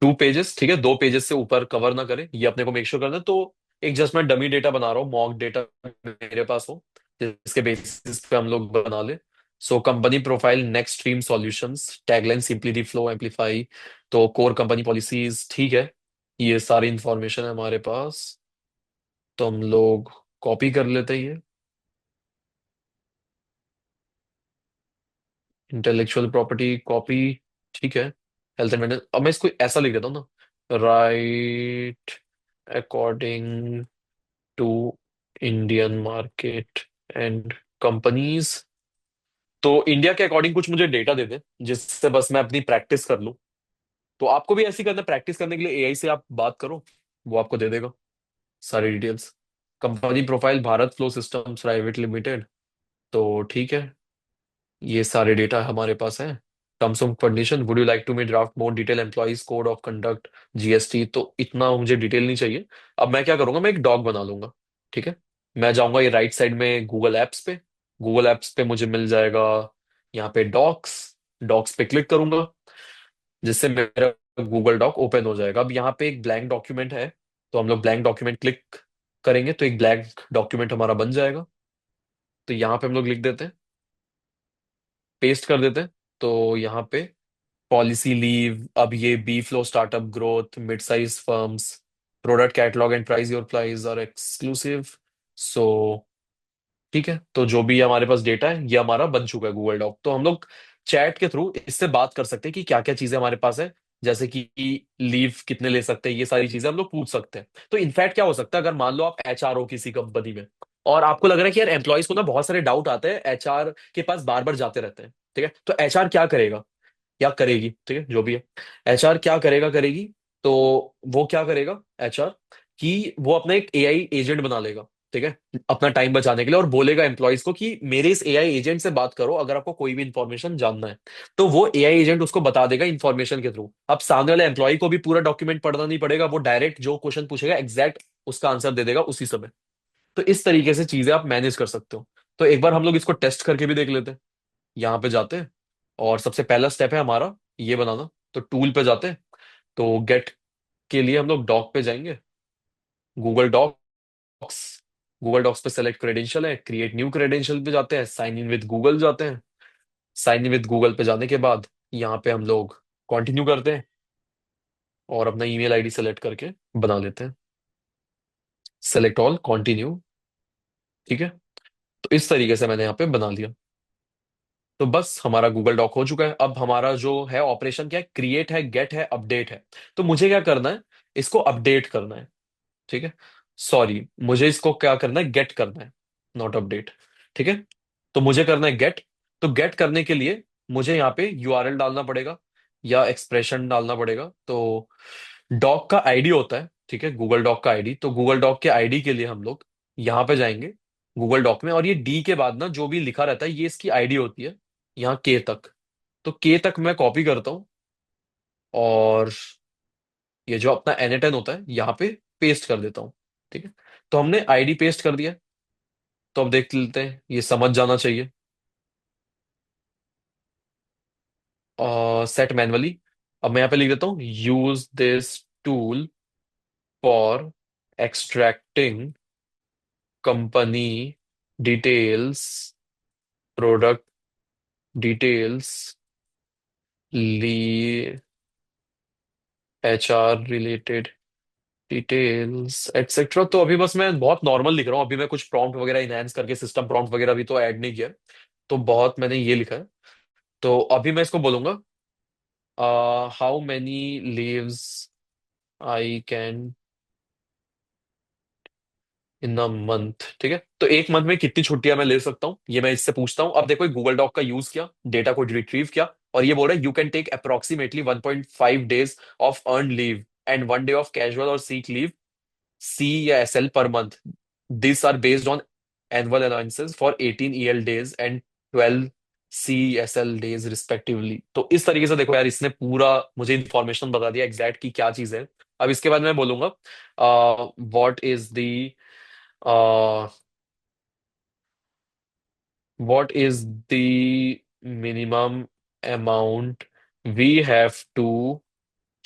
2 pages, ठीक है, 2 पेजेस से ऊपर कवर ना करे, ये अपने को मेक श्योर करना है। तो एक जस्ट मैं डमी डेटा बना रहा हूँ, मॉक डेटा मेरे पास हो, जिसके बेसिस पे हम लोग बना ले। So company profile, next stream solutions, tagline simplicity flow amplify, तो कोर कंपनी पॉलिसीज, ठीक है, ये सारी इंफॉर्मेशन है हमारे पास। तो हम लोग कॉपी कर लेते हैं ये। इंटेलेक्चुअल प्रॉपर्टी कॉपी, ठीक है। हेल्थ एंड वेलनेस, अब मैं इसको ऐसा लिख देता हूँ ना, write according to Indian market and companies. तो इंडिया के अकॉर्डिंग कुछ मुझे डेटा दे दे, जिससे बस मैं अपनी प्रैक्टिस कर लूँ। तो आपको भी ऐसी करना, प्रैक्टिस करने के लिए एआई से आप बात करो, वो आपको दे देगा सारी details. Company profile Bharat flow systems private limited, तो ठीक है, ये सारे डेटा हमारे पास हैं। Terms of condition, would you like to me draft more detail employees code of conduct, GST, तो इतना मुझे डिटेल नहीं चाहिए। अब मैं क्या करूंगा, मैं एक डॉग बना लूंगा, ठीक है। मैं जाऊंगा ये राइट साइड में गूगल एप्स पे, गूगल एप्स पे मुझे मिल जाएगा यहाँ पे डॉक्स, डॉक्स पे क्लिक करूंगा, जिससे मेरा गूगल डॉक ओपन हो जाएगा। अब यहाँ पे एक ब्लैंक डॉक्यूमेंट है, तो हम लोग ब्लैंक डॉक्यूमेंट क्लिक करेंगे तो एक ब्लैंक डॉक्यूमेंट हमारा बन जाएगा। तो यहाँ पे हम लोग लिख देते हैं, पेस्ट कर देते हैं। तो यहाँ पे पॉलिसी लीव, अब ये B flow startup growth mid size firms, product catalogue and price, your price are exclusive. So ठीक है, तो जो भी हमारे पास डेटा है ये हमारा बन चुका है गूगल डॉक। तो हम लोग चैट के थ्रू इससे बात कर सकते हैं कि क्या क्या चीजें हमारे पास है, जैसे कि लीव कितने ले सकते हैं, ये सारी चीजें हम लोग पूछ सकते हैं। तो इनफैक्ट क्या हो सकता है, अगर मान लो आप एचआर हो किसी कंपनी में, और आपको लग रहा है कि यार एम्प्लॉयज को ना बहुत सारे डाउट आते हैं, एचआर के पास बार बार जाते रहते हैं, ठीक है, तो एचआर क्या करेगा या करेगी, ठीक है, जो भी है, एचआर क्या करेगा करेगी, तो वो क्या करेगा एचआर, कि वो अपना एक एआई एजेंट बना लेगा, ठीक है, अपना टाइम बचाने के लिए, और बोलेगा एम्प्लॉयज को कि मेरे इस एआई एजेंट से बात करो अगर आपको कोई भी इंफॉर्मेशन जानना है। तो वो एआई एजेंट उसको बता देगा इंफॉर्मेशन के थ्रू। अब सामने वाले एम्प्लॉय को भी पूरा डॉक्यूमेंट पढ़ना नहीं पड़ेगा, वो डायरेक्ट जो क्वेश्चन पूछेगा एग्जैक्ट उसका आंसर दे देगा उसी समय। तो इस तरीके से चीजें आप मैनेज कर सकते हो। तो एक बार हम लोग इसको टेस्ट करके भी देख लेते हैं। यहाँ पे जाते हैं, और सबसे पहला स्टेप है हमारा ये बनाना, तो टूल पे जाते हैं। तो गेट के लिए हम लोग डॉक पे जाएंगे, गूगल डॉक्स, गूगल डॉक्स पे सेलेक्ट क्रेडेंशियल है, क्रिएट न्यू क्रेडेंशियल पे जाते हैं, साइन इन विद गूगल जाते हैं। साइन इन विद गूगल पे जाने के बाद यहाँ पे हम लोग कंटिन्यू करते हैं, और अपना ईमेल आईडी सेलेक्ट करके बना लेते हैं, सेलेक्ट ऑल कंटिन्यू, ठीक है। तो इस तरीके से मैंने यहाँ पे बना लिया। तो बस हमारा गूगल डॉक हो चुका है। अब हमारा जो है ऑपरेशन क्या है, क्रिएट है, गेट है, अपडेट है। तो मुझे क्या करना है, इसको अपडेट करना है, ठीक है, सॉरी मुझे इसको क्या करना है, गेट करना है, नॉट अपडेट, ठीक है। तो मुझे करना है गेट। तो गेट करने के लिए मुझे यहाँ पे यूआरएल डालना पड़ेगा या एक्सप्रेशन डालना पड़ेगा। तो डॉक का आईडी होता है, ठीक है, गूगल डॉक का आईडी। तो गूगल डॉक के आईडी के लिए हम लोग यहाँ पे जाएंगे गूगल डॉक में, और ये डी के बाद ना जो भी लिखा रहता है ये इसकी आईडी होती है, यहाँ के तक। तो के तक मैं कॉपी करता हूँ, और ये जो अपना एन होता है यहाँ पे पेस्ट कर देता हूँ, ठीक है। तो हमने आईडी पेस्ट कर दिया। तो अब देख लेते हैं, ये समझ जाना चाहिए। सेट मैनुअली, अब मैं यहाँ पे लिख देता हूँ, use this tool for extracting company details, product details, like HR related details etcetera. तो अभी बस मैं बहुत नॉर्मल लिख रहा हूँ, अभी मैं कुछ प्रॉम्प्ट वगैरह इनहेंस करके, सिस्टम प्रॉम्प्ट वगैरह भी तो ऐड नहीं किया है। तो बहुत मैंने ये लिखा है। तो अभी मैं इसको बोलूंगा, how many leaves I can in a month, ठीक है। तो एक मंथ में कितनी छुट्टियां मैं ले सकता हूँ, ये मैं इससे पूछता हूँ। अब देखो गूगल डॉक का यूज किया, डेटा को रिट्रीव किया, और ये बोल रहा है you can take approximately 1.5 days of earn leave and 1 day of casual और सीक लीव, सी या S L per month. This are based on annual allowances for 18 EL days and 12 C S L days respectively. तो इस तरीके से देखो यार, इसने पूरा मुझे इंफॉर्मेशन बता दिया एग्जैक्ट की क्या चीज है। अब इसके बाद मैं बोलूंगा, what is the what is the minimum amount we have to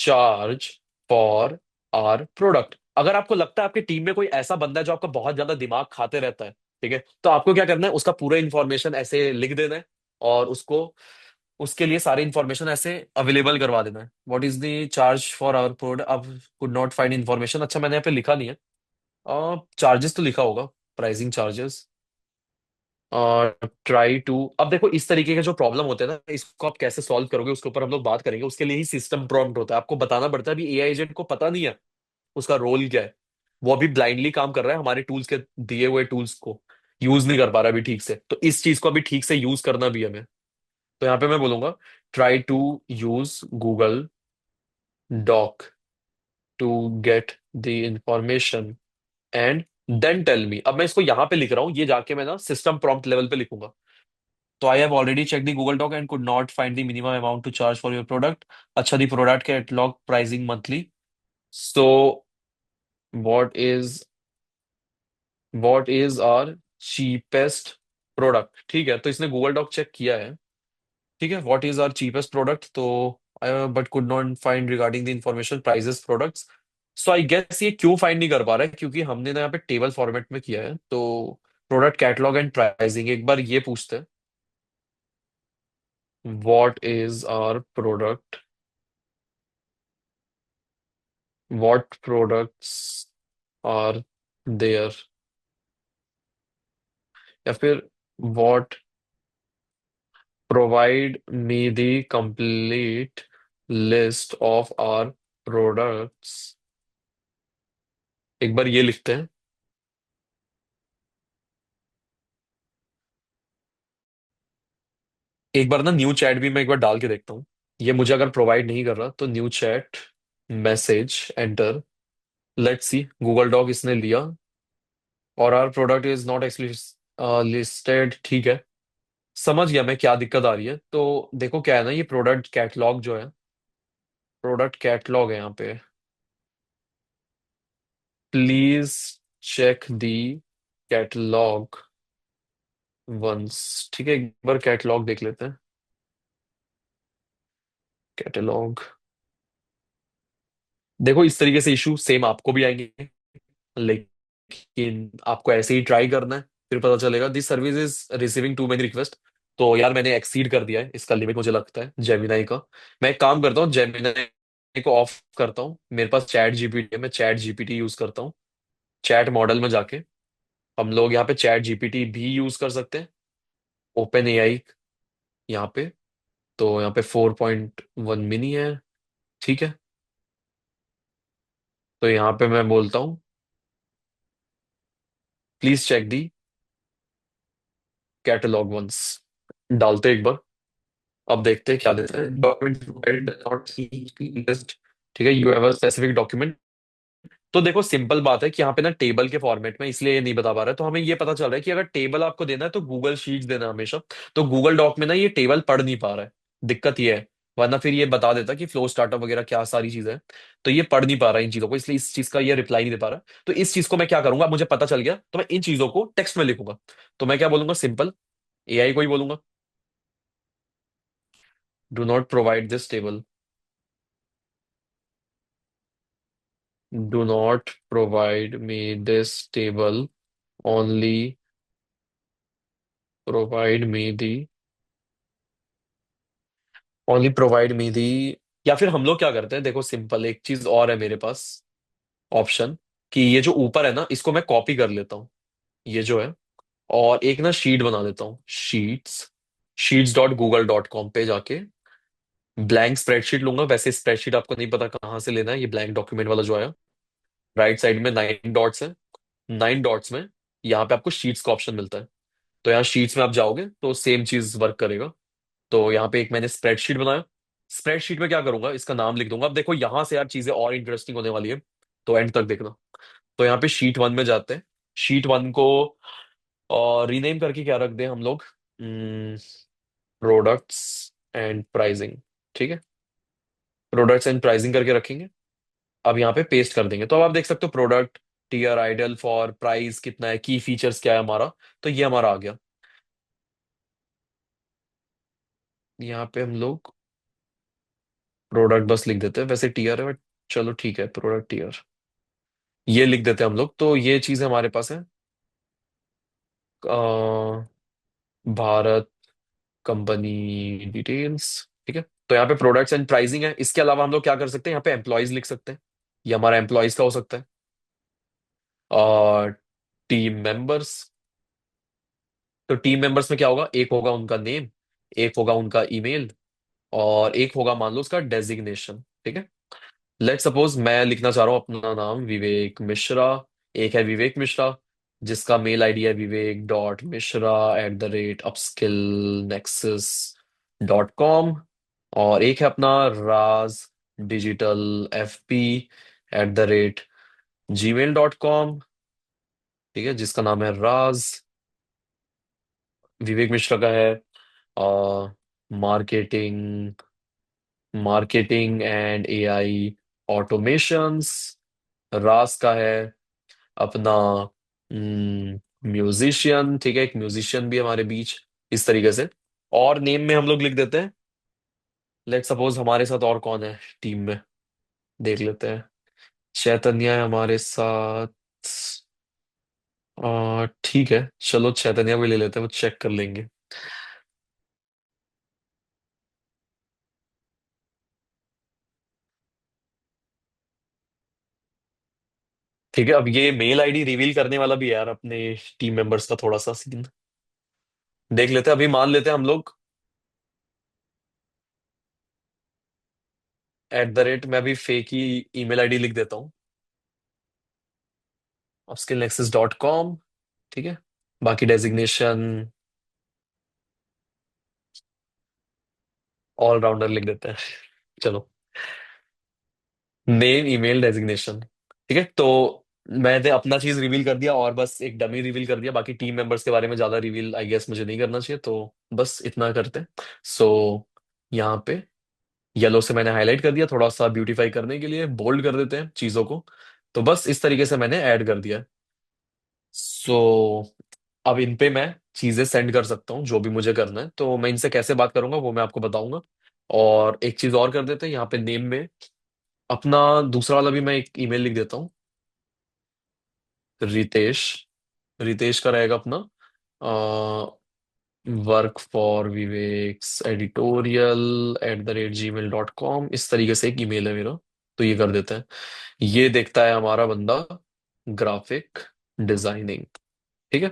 charge for our product. अगर आपको लगता है आपकी टीम में कोई ऐसा बंदा है जो आपका बहुत ज्यादा दिमाग खाते रहता है, ठीक है, तो आपको क्या करना है, उसका पूरा इंफॉर्मेशन ऐसे लिख देना है, और उसको, उसके लिए सारी इंफॉर्मेशन ऐसे अवेलेबल करवा देना है। What is the charge for our product, अब कुड नॉट फाइंड इंफॉर्मेशन, अच्छा मैंने यहाँ पे लिखा नहीं है, चार्जेस तो लिखा होगा, प्राइसिंग चार्जेस, और ट्राई टू, अब देखो इस तरीके के जो प्रॉब्लम होते हैं ना, इसको आप कैसे सॉल्व करोगे उसके ऊपर हम लोग बात करेंगे। उसके लिए ही सिस्टम प्रॉम्प्ट होता है, आपको बताना पड़ता है। अभी एआई एजेंट को पता नहीं है उसका रोल क्या है, वो अभी ब्लाइंडली काम कर रहा है, हमारे टूल्स के दिए हुए टूल्स को यूज नहीं कर पा रहा अभी ठीक से, तो इस चीज को अभी ठीक से यूज करना भी है हमें। तो यहाँ पे मैं बोलूंगा try to use Google doc to get the information and then tell me. अब मैं इसको यहाँ पे लिख रहा हूँ, ये जाके मैं ना सिस्टम प्रॉम्प्ट लेवल पे लिखूंगा। तो I have already check the Google doc and could not find the minimum amount to charge for your product. अच्छा, the product catalogue pricing monthly. So what is what is our cheapest product, ठीक है, तो इसने Google dock check किया है, ठीक है, what is our cheapest product, तो but could not find regarding the information prices products. So I guess ये क्यों फाइंड नहीं कर पा रहा है, क्योंकि हमने ना यहाँ पे टेबल फॉर्मेट में किया है। तो प्रोडक्ट कैटलॉग एंड प्राइसिंग, एक बार ये पूछते हैं, what is our product, what products are there, या फिर what, provide me the complete list of our products. एक बार ये लिखते हैं, एक बार ना न्यू चैट भी मैं एक बार डाल के देखता हूँ। ये मुझे अगर प्रोवाइड नहीं कर रहा तो new chat message enter, let's see, Google doc इसने लिया, और our product is not actually listed, ठीक है। समझ गया मैं क्या दिक्कत आ रही है। तो देखो क्या है ना, ये प्रोडक्ट कैटलॉग जो है, प्रोडक्ट कैटलॉग है यहाँ पे, please check the catalogue once, ठीक है, एक बार कैटलॉग देख लेते हैं, कैटलॉग। देखो इस तरीके से इशू सेम आपको भी आएंगे, लेकिन आपको ऐसे ही ट्राई करना है, फिर पता चलेगा this service is receiving too many request. तो यार मैंने एक्सीड कर दिया है इसका लिमिट, मुझे लगता है जेमिनाई का। मैं एक काम करता हूँ, जेमिनाई को ऑफ करता हूँ, मेरे पास चैट जीपीटी है, मैं चैट जीपीटी यूज करता हूँ। चैट मॉडल में जाके हम लोग यहाँ पे चैट जीपीटी भी यूज कर सकते हैं, ओपन एआई यहाँ पे। तो यहाँ पे 4.1 मिनी है, ठीक है। तो यहाँ पे मैं बोलता हूँ please check the catalogue once, डालते हैं एक बार, अब देखते हैं क्या देते हैं। डॉक्यूमेंट नॉट लिस्ट, ठीक है, you have a specific document. तो देखो सिंपल बात है कि यहाँ पे ना टेबल के फॉर्मेट में इसलिए ये नहीं बता पा रहा है, तो हमें ये पता चल रहा है कि अगर टेबल आपको देना है तो गूगल शीट्स देना हमेशा। तो गूगल डॉक में ना ये टेबल पढ़ नहीं पा रहा है, दिक्कत ये है, वरना फिर ये बता देता कि फ्लो स्टार्टअप वगैरह क्या सारी चीजें हैं। तो ये पढ़ नहीं पा रहा है इन चीजों को, इसलिए इस चीज का ये रिप्लाई नहीं दे पा रहा है। तो इस चीज को मैं क्या करूंगा, मुझे पता चल गया, तो मैं इन चीजों को टेक्स्ट में लिखूंगा। तो मैं क्या बोलूंगा, सिंपल, एआई को ही बोलूंगा, do not provide this table, do not provide me this table, only provide me the only provide me the। या फिर हम लोग क्या करते हैं, देखो सिंपल एक चीज और है मेरे पास ऑप्शन, कि ये जो ऊपर है ना इसको मैं कॉपी कर लेता हूँ, ये जो है, और एक ना शीट बना देता हूँ, शीट्स.google.com पे जाके ब्लैंक स्प्रेडशीट लूंगा। वैसे स्प्रेडशीट आपको नहीं पता कहाँ से लेना है, ये ब्लैंक डॉक्यूमेंट वाला जो आया, राइट साइड में 9 डॉट्स है, 9 डॉट्स में यहाँ पे आपको शीट्स का ऑप्शन मिलता है। तो यहाँ शीट्स में आप जाओगे तो सेम चीज वर्क करेगा। तो यहाँ पे एक मैंने स्प्रेडशीट बनाया, स्प्रेडशीट में क्या करूंगा, इसका नाम लिख दूंगा। अब देखो यहाँ से यार चीजें और इंटरेस्टिंग होने वाली है, तो एंड तक देखना। तो यहाँ पे शीट वन में जाते हैं, शीट वन को और रीनेम करके क्या रख दें हम लोग, प्रोडक्ट्स एंड प्राइसिंग, ठीक है, प्रोडक्ट्स एंड प्राइसिंग करके रखेंगे। अब यहाँ पे पेस्ट कर देंगे, तो अब आप देख सकते हो product tier idle for price कितना है, की फीचर्स क्या है हमारा, तो ये हमारा आ गया। यहाँ पे हम लोग प्रोडक्ट बस लिख देते हैं, वैसे टीयर है बट चलो ठीक है, प्रोडक्ट टीयर ये लिख देते हैं हम लोग। तो ये चीज हमारे पास है। अ, भारत कंपनी डिटेल्स। ठीक है, तो यहाँ पे प्रोडक्ट्स एंड प्राइसिंग है। इसके अलावा हम लोग क्या कर सकते हैं, यहाँ पे एम्प्लॉयज लिख सकते हैं। ये हमारा एम्प्लॉयज का हो सकता है। और टीम मेंबर्स। तो टीम मेंबर्स में क्या होगा, एक होगा उनका नेम, एक होगा उनका ईमेल, और एक होगा मान लो उसका डेजिग्नेशन। ठीक है, लेट सपोज मैं लिखना चाह रहा हूँ अपना नाम विवेक मिश्रा। एक है विवेक मिश्रा, जिसका मेल आईडी है vivek.mishra@the rate upskillnexus.com। और एक है अपना राज डिजिटल fp@gmail.com। ठीक है, जिसका नाम है राज। विवेक मिश्रा का है marketing marketing and AI automations. Raj का है अपना म्यूजिशियन। ठीक है, एक म्यूजिशियन भी है हमारे बीच, इस तरीके से। और नेम में हम लोग लिख देते हैं, लेट सपोज हमारे साथ और कौन है टीम में, देख लेते हैं। चैतन्य है हमारे साथ। ठीक है, चलो चैतन्य भी ले लेते हैं, वो चेक कर लेंगे। ठीक है, अब ये मेल आईडी रिवील करने वाला भी है यार, अपने टीम मेंबर्स का थोड़ा सा सीन देख लेते हैं। अभी मान लेते हैं हम लोग @ मैं अभी फेक ही ईमेल आईडी लिख देता हूँ, upskillnexus.com। ठीक है, बाकी डेजिग्नेशन ऑलराउंडर लिख देते हैं। चलो, नेम ईमेल डेजिग्नेशन। ठीक है, तो मैंने अपना चीज रिवील कर दिया और बस एक डमी रिवील कर दिया। बाकी टीम मेंबर्स के बारे में ज्यादा रिवील आई गेस मुझे नहीं करना चाहिए, तो बस इतना करते हैं। सो यहाँ पे येलो से मैंने हाईलाइट कर दिया, थोड़ा सा ब्यूटीफाई करने के लिए बोल्ड कर देते हैं चीजों को। तो बस इस तरीके से मैंने ऐड कर दिया। सो अब इन पे मैं चीजें सेंड कर सकता हूँ जो भी मुझे करना है। तो मैं इनसे कैसे बात करूंगा वो मैं आपको बताऊंगा। और एक चीज और कर देते हैं, यहाँ पे नेम में अपना दूसरा वाला भी मैं एक ईमेल लिख देता हूँ। रितेश। रितेश का रहेगा अपना वर्क फॉर विवेक्स editorial@gmail.com, इस तरीके से एक ईमेल है मेरा। तो ये कर देते हैं। ये देखता है हमारा बंदा ग्राफिक डिजाइनिंग। ठीक है,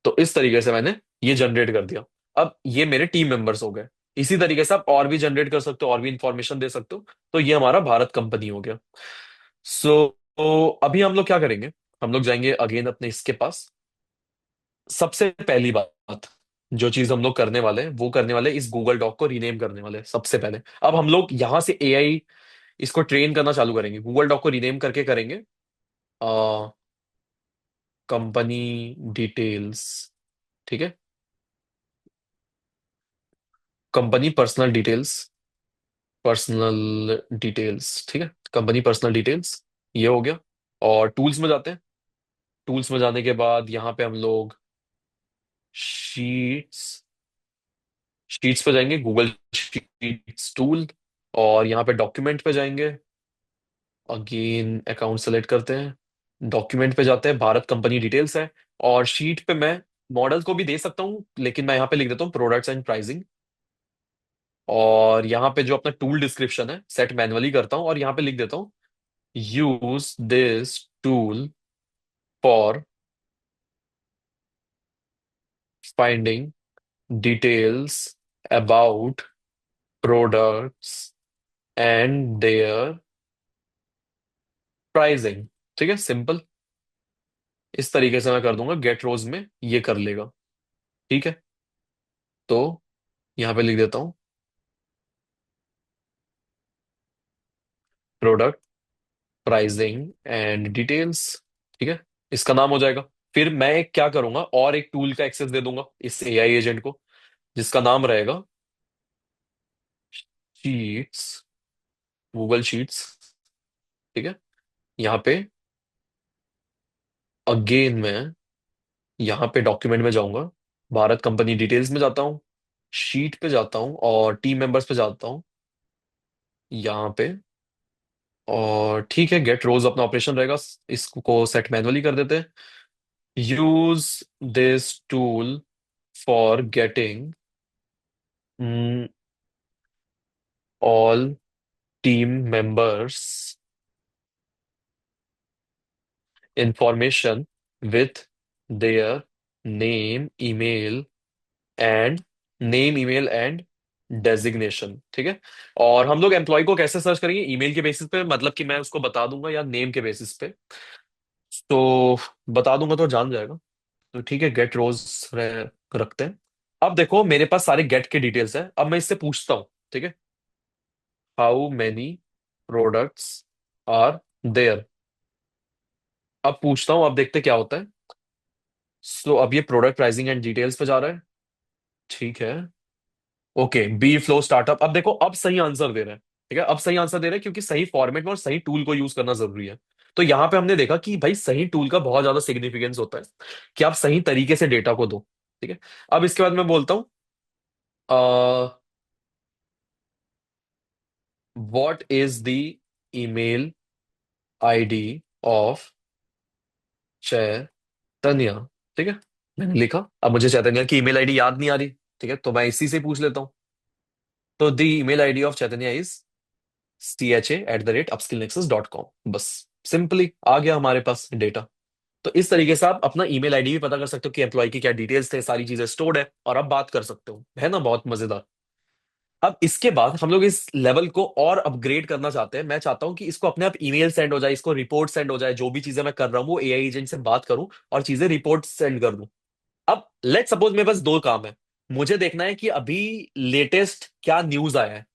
तो इस तरीके से मैंने ये जनरेट कर दिया। अब ये मेरे टीम मेंबर्स हो गए। इसी तरीके से आप और भी जनरेट कर सकते हो, और भी इंफॉर्मेशन दे सकते हो। तो ये हमारा भारत कंपनी हो गया। तो अभी हम लोग क्या करेंगे, हम लोग जाएंगे अगेन अपने इसके पास। सबसे पहली बात, जो चीज हम लोग करने वाले हैं वो करने वाले हैं, इस गूगल डॉक को रीनेम करने वाले हैं सबसे पहले। अब हम लोग यहां से एआई इसको ट्रेन करना चालू करेंगे, गूगल डॉक को रीनेम करके करेंगे कंपनी डिटेल्स। ठीक है, company personal details. Personal details, ठीक है, कंपनी पर्सनल डिटेल्स, ये हो गया। और टूल्स में जाते हैं। टूल्स में जाने के बाद यहाँ पे हम लोग शीट्स शीट्स पे जाएंगे, गूगल शीट्स टूल। और यहाँ पे डॉक्यूमेंट पे जाएंगे, अगेन अकाउंट सेलेक्ट करते हैं, डॉक्यूमेंट पे जाते हैं, भारत कंपनी डिटेल्स है। और शीट पे मैं मॉडल को भी दे सकता हूँ, लेकिन मैं यहाँ पे लिख देता हूँ प्रोडक्ट्स एंड प्राइसिंग। और यहाँ पे जो अपना टूल डिस्क्रिप्शन है सेट मैनुअली करता हूँ, और यहाँ पे लिख देता हूँ use this tool for finding details about products and their pricing. ठीक है, सिंपल। इस तरीके से मैं कर दूंगा, गेट रोज में ये कर लेगा। ठीक है, तो यहाँ पे लिख देता हूँ प्रोडक्ट प्राइसिंग एंड डिटेल्स। ठीक है, इसका नाम हो जाएगा। फिर मैं क्या करूंगा, और एक टूल का एक्सेस दे दूंगा इस एआई एजेंट को, जिसका नाम रहेगा शीट्स, गूगल शीट्स। ठीक है, यहाँ पे अगेन मैं यहाँ पे डॉक्यूमेंट में जाऊंगा, भारत कंपनी डिटेल्स में जाता हूँ, शीट पे जाता हूँ और टीम मेंबर्स पे जाता हूँ। यहाँ पे। और ठीक है, गेट रोज अपना ऑपरेशन रहेगा। इसको सेट मैनुअली कर देते हैं। Use this tool for getting all team members information with their name email and and designation. ठीक है। और हम लोग एम्प्लॉय को कैसे सर्च करेंगे? ईमेल के बेसिस पे, मतलब कि मैं उसको बता दूंगा, या नेम के बेसिस पे? तो बता दूंगा तो जान जाएगा। तो ठीक है, गेट रोज रखते हैं। अब देखो, मेरे पास सारे गेट के डिटेल्स है। अब मैं इससे पूछता हूँ, ठीक है, how many products are there. अब पूछता हूँ, अब देखते क्या होता है। सो अब ये प्रोडक्ट प्राइसिंग एंड डिटेल्स पे जा रहा है। ठीक है। Okay, B flow startup. अब देखो, अब सही आंसर दे रहा है। ठीक है, अब सही आंसर दे रहा है, क्योंकि सही फॉर्मेट में और सही टूल को यूज करना जरूरी है। तो यहाँ पे हमने देखा कि भाई सही टूल का बहुत ज्यादा सिग्निफिकेंस होता है, कि आप सही तरीके से डेटा को दो। ठीक है। अब इसके बाद मैं बोलता हूँ, what is the email ID of Chaitanya. ठीक है, मैंने लिखा। अब मुझे चैतन्य की ईमेल आईडी याद नहीं आ रही। ठीक है, तो मैं इसी से पूछ लेता हूँ। तो the email ID of Chaitanya is CHA@upskillnexus.com। बस, सिंपली आ गया हमारे पास डेटा। तो इस तरीके से आप अपना ईमेल आईडी भी पता कर सकते हो, कि एम्प्लॉय की क्या डिटेल्स थे, सारी चीजें स्टोर्ड है, और आप बात कर सकते हो। है ना बहुत मजेदार? अब इसके बाद हम लोग इस लेवल को और अपग्रेड करना चाहते हैं। मैं चाहता हूं कि इसको अपने आप ईमेल सेंड हो जाए, इसको रिपोर्ट सेंड हो जाए, जो भी चीजें मैं कर रहा हूँ वो एआई एजेंट से बात करूं और चीजें रिपोर्ट सेंड कर दूं। अब लेट सपोज मेरे पास दो काम है। मुझे देखना है कि अभी लेटेस्ट क्या न्यूज आया है।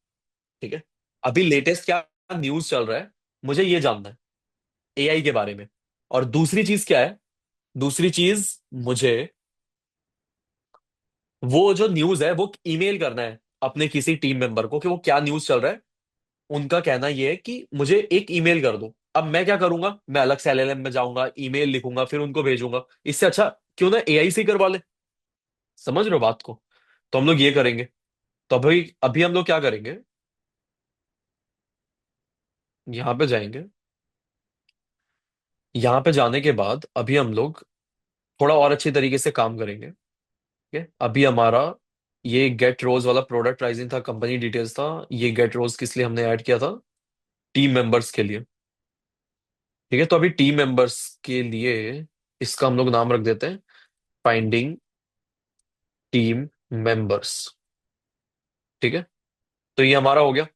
ठीक है, अभी लेटेस्ट क्या न्यूज चल रहा है, मुझे ये जानना है एआई के बारे में। और दूसरी चीज क्या है? दूसरी चीज, मुझे वो जो न्यूज है वो ईमेल करना है अपने किसी टीम मेंबर को, कि वो क्या न्यूज चल रहा है। उनका कहना ये है कि मुझे एक ईमेल कर दो। अब मैं क्या करूंगा? मैं अलग से एलएलएम में जाऊंगा, ईमेल लिखूंगा, फिर उनको भेजूंगा। इससे अच्छा क्यों ना एआई से ही करवा ले। समझ रहे हो बात को? तो हम लोग ये करेंगे। तो अभी अभी हम लोग क्या करेंगे, यहाँ पे जाएंगे। यहाँ पे जाने के बाद अभी हम लोग थोड़ा और अच्छी तरीके से काम करेंगे। ठीक है, अभी हमारा ये गेट रोज वाला प्रोडक्ट प्राइसिंग था, कंपनी डिटेल्स था। ये गेट रोज किस लिए हमने ऐड किया था? टीम मेंबर्स के लिए। ठीक है, तो अभी टीम मेंबर्स के लिए इसका हम लोग नाम रख देते हैं, फाइंडिंग टीम मेंबर्स। ठीक है, तो ये हमारा हो गया।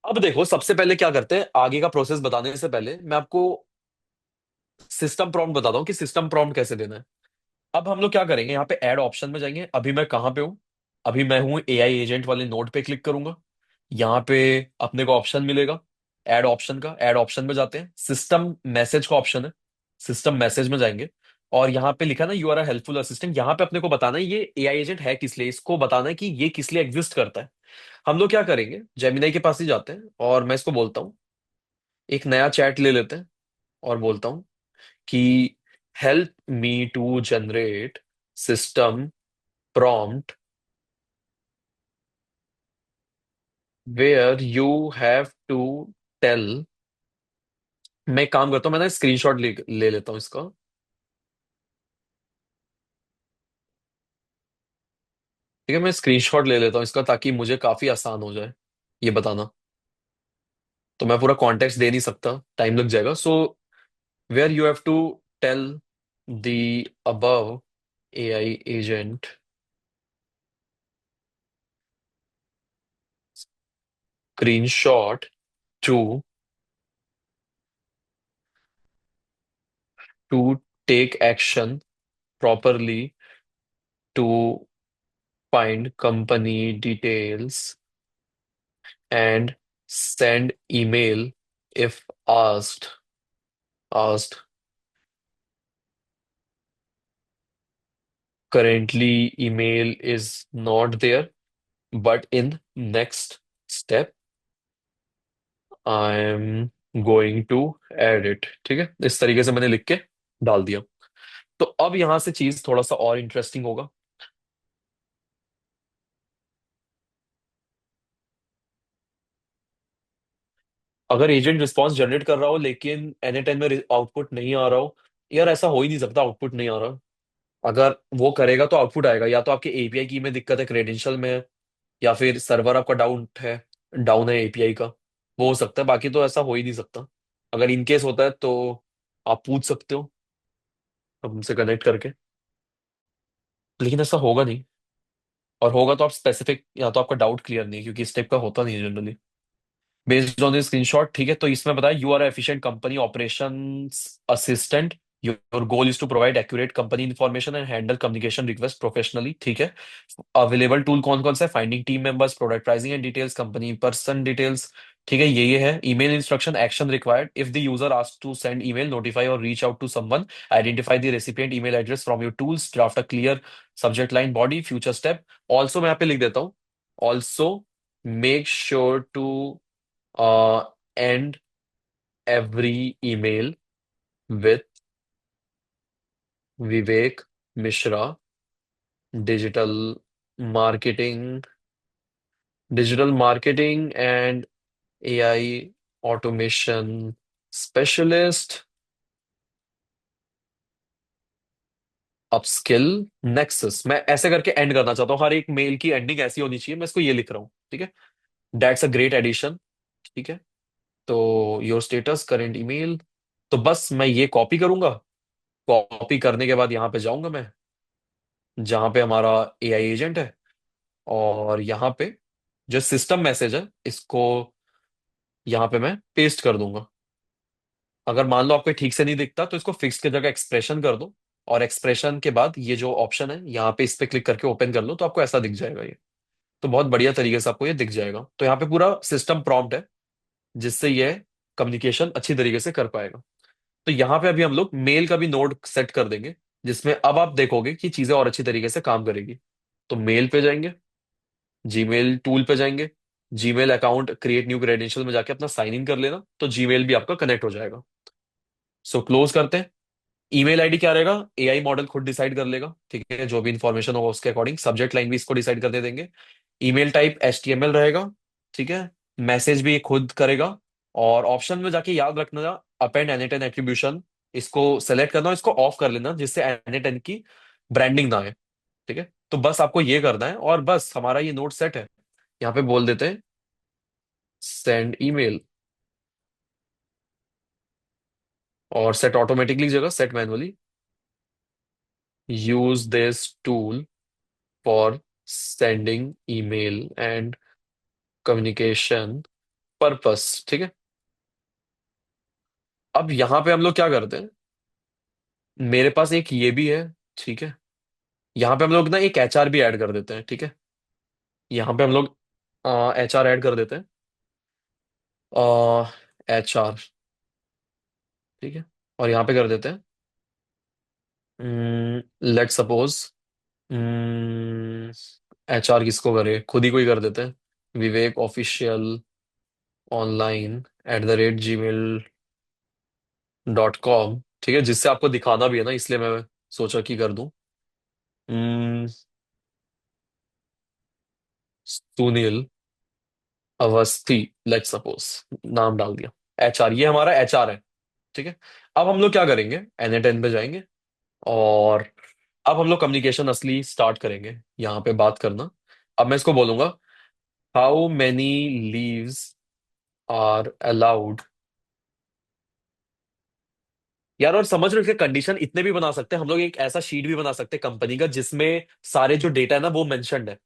अब देखो, सबसे पहले क्या करते हैं, आगे का प्रोसेस बताने से पहले मैं आपको सिस्टम प्रॉम्प्ट बताता हूँ कि सिस्टम प्रॉम्प्ट कैसे देना है। अब हम लोग क्या करेंगे, यहाँ पे ऐड ऑप्शन में जाएंगे। अभी मैं कहाँ पे हूँ? अभी मैं हूँ एआई एजेंट वाले नोड पे क्लिक करूंगा। यहाँ पे अपने को ऑप्शन मिलेगा ऐड ऑप्शन का। ऐड ऑप्शन में जाते हैं, सिस्टम मैसेज का ऑप्शन है। सिस्टम मैसेज में जाएंगे, और यहाँ पे लिखा ना you are a helpful assistant. यहाँ पे अपने को बताना है ये एआई एजेंट है किस लिए, इसको बताना है कि ये किस लिए एग्जिस्ट करता है। हम लोग क्या करेंगे, जेमिनाई के पास ही जाते हैं, और मैं इसको बोलता हूँ, एक नया चैट ले लेते हैं, और बोलता हूँ कि help me to generate system prompt where you have to tell. मैं एक काम करता हूँ, मैं ना स्क्रीनशॉट ले लेता हूँ इसका। ठीक है, मैं स्क्रीनशॉट ले लेता हूँ इसका, ताकि मुझे काफी आसान हो जाए ये बताना। तो मैं पूरा कॉन्टेक्स्ट दे नहीं सकता, टाइम लग जाएगा। So where you have to tell the above AI agent screenshot to to take action properly to find company details and send email if asked. Currently email is not there, but in next step I am going to add it। ठीक है, इस तरीके से मैंने लिख के डाल दिया। तो अब यहां से चीज थोड़ा सा और इंटरेस्टिंग होगा। अगर एजेंट रिस्पॉन्स जनरेट कर रहा हो लेकिन N10 में आउटपुट नहीं आ रहा हो, यार ऐसा हो ही नहीं सकता आउटपुट नहीं आ रहा। अगर वो करेगा तो आउटपुट आएगा, या तो आपके एपीआई की में दिक्कत है, क्रेडेंशियल में है, या फिर सर्वर आपका डाउन है एपीआई का। वो हो सकता है, बाकी तो ऐसा हो ही नहीं सकता। अगर इनकेस होता है तो आप पूछ सकते हो हमसे कनेक्ट करके, लेकिन ऐसा होगा नहीं। और होगा तो आप स्पेसिफिक, या तो आपका डाउट क्लियर नहीं है, क्योंकि इस टाइप का होता नहीं है generally. Based on this screenshot, ठीक है, तो इसमें बताया you are efficient company operations assistant. Your goal is to provide accurate company information and handle communication request professionally, ठीक है। अवेलेबल टूल कौन कौन सा है? Finding team members, product pricing and details, company person details, ठीक है, ये है। Email instruction, action required if the user ask to send email, notify or reach out to someone, identify the recipient email address from your tools, draft a clear subject line body, future step. Also मैं यहाँ पे लिख देता हूँ, also make sure to end every email with Vivek Mishra, digital marketing, digital marketing and AI automation specialist, upskill nexus. मैं ऐसे करके and करना चाहता हूँ, हर एक मेल की एंडिंग ऐसी होनी चाहिए, मैं इसको ये लिख रहा हूँ, ठीक है। दैट्स अ ग्रेट एडिशन, ठीक है। तो योर स्टेटस करेंट ईमेल, तो बस मैं ये कॉपी करूंगा। कॉपी करने के बाद यहाँ पे जाऊंगा मैं, जहां पे हमारा एआई एजेंट है, और यहाँ पे जो सिस्टम मैसेज है इसको यहाँ पे मैं पेस्ट कर दूंगा। अगर मान लो आपको ठीक से नहीं दिखता तो इसको फिक्स की जगह एक्सप्रेशन कर दो, और एक्सप्रेशन के बाद ये जो ऑप्शन है यहाँ पे, इस पे क्लिक करके ओपन कर लो, तो आपको ऐसा दिख जाएगा ये। तो बहुत बढ़िया तरीके से आपको ये दिख जाएगा। तो यहाँ पे पूरा सिस्टम प्रॉम्प्ट है, जिससे ये कम्युनिकेशन अच्छी तरीके से कर पाएगा। तो यहाँ पे अभी हम लोग मेल का भी नोड सेट कर देंगे, जिसमें अब आप देखोगे कि चीजें और अच्छी तरीके से काम करेगी। तो मेल पे जाएंगे, जीमेल टूल पे जाएंगे, Gmail account create new credential में जाके अपना साइन इन कर लेना, तो जीमेल भी आपका कनेक्ट हो जाएगा। सो क्लोज करते हैं। ईमेल आईडी क्या रहेगा, एआई मॉडल खुद डिसाइड कर लेगा, ठीक है, जो भी इंफॉर्मेशन होगा उसके अकॉर्डिंग। सब्जेक्ट लाइन भी इसको डिसाइड करने देंगे। ईमेल टाइप HTML रहेगा, ठीक है। मैसेज भी ये खुद करेगा। और ऑप्शन में जाके याद रखना, अपेंड N10 एट्रीब्यूशन, इसको सेलेक्ट करना और इसको ऑफ कर लेना, जिससे N10 की ब्रांडिंग ना आए, ठीक है। तो बस आपको ये करना है, और बस हमारा ये नोट सेट है। यहाँ पे बोल देते हैं सेंड ईमेल, और सेट ऑटोमेटिकली जगह set manually, use this tool for sending email and communication purpose, ठीक है। अब यहाँ पे हम लोग क्या करते हैं, मेरे पास एक ये भी है, ठीक है। यहाँ पे हम लोग ना एक HR भी ऐड कर देते हैं, ठीक है। यहाँ पे हम लोग HR ऐड कर देते हैं, HR, ठीक है। और यहाँ पे कर देते हैं, लेट सपोज, HR किसको करे, खुद ही कोई कर देते हैं, विवेक ऑफिशियल ऑनलाइन @gmail.com, ठीक है, जिससे आपको दिखाना भी है ना, इसलिए मैं सोचा कि कर दूं। हम्म, सुनील अवस्थी, लेट सपोज, नाम डाल दिया। HR, ये हमारा HR है, ठीक है। अब हम लोग क्या करेंगे, N10 पे जाएंगे, और अब हम लोग कम्युनिकेशन असली स्टार्ट करेंगे, यहाँ पे बात करना। अब मैं इसको बोलूंगा, how many leaves are allowed. यार, और समझ रहे हो, कंडीशन इतने भी बना सकते हैं हम लोग, एक ऐसा शीट भी बना सकते हैं कंपनी का, जिसमें सारे जो डेटा है ना वो मेंशन्ड है,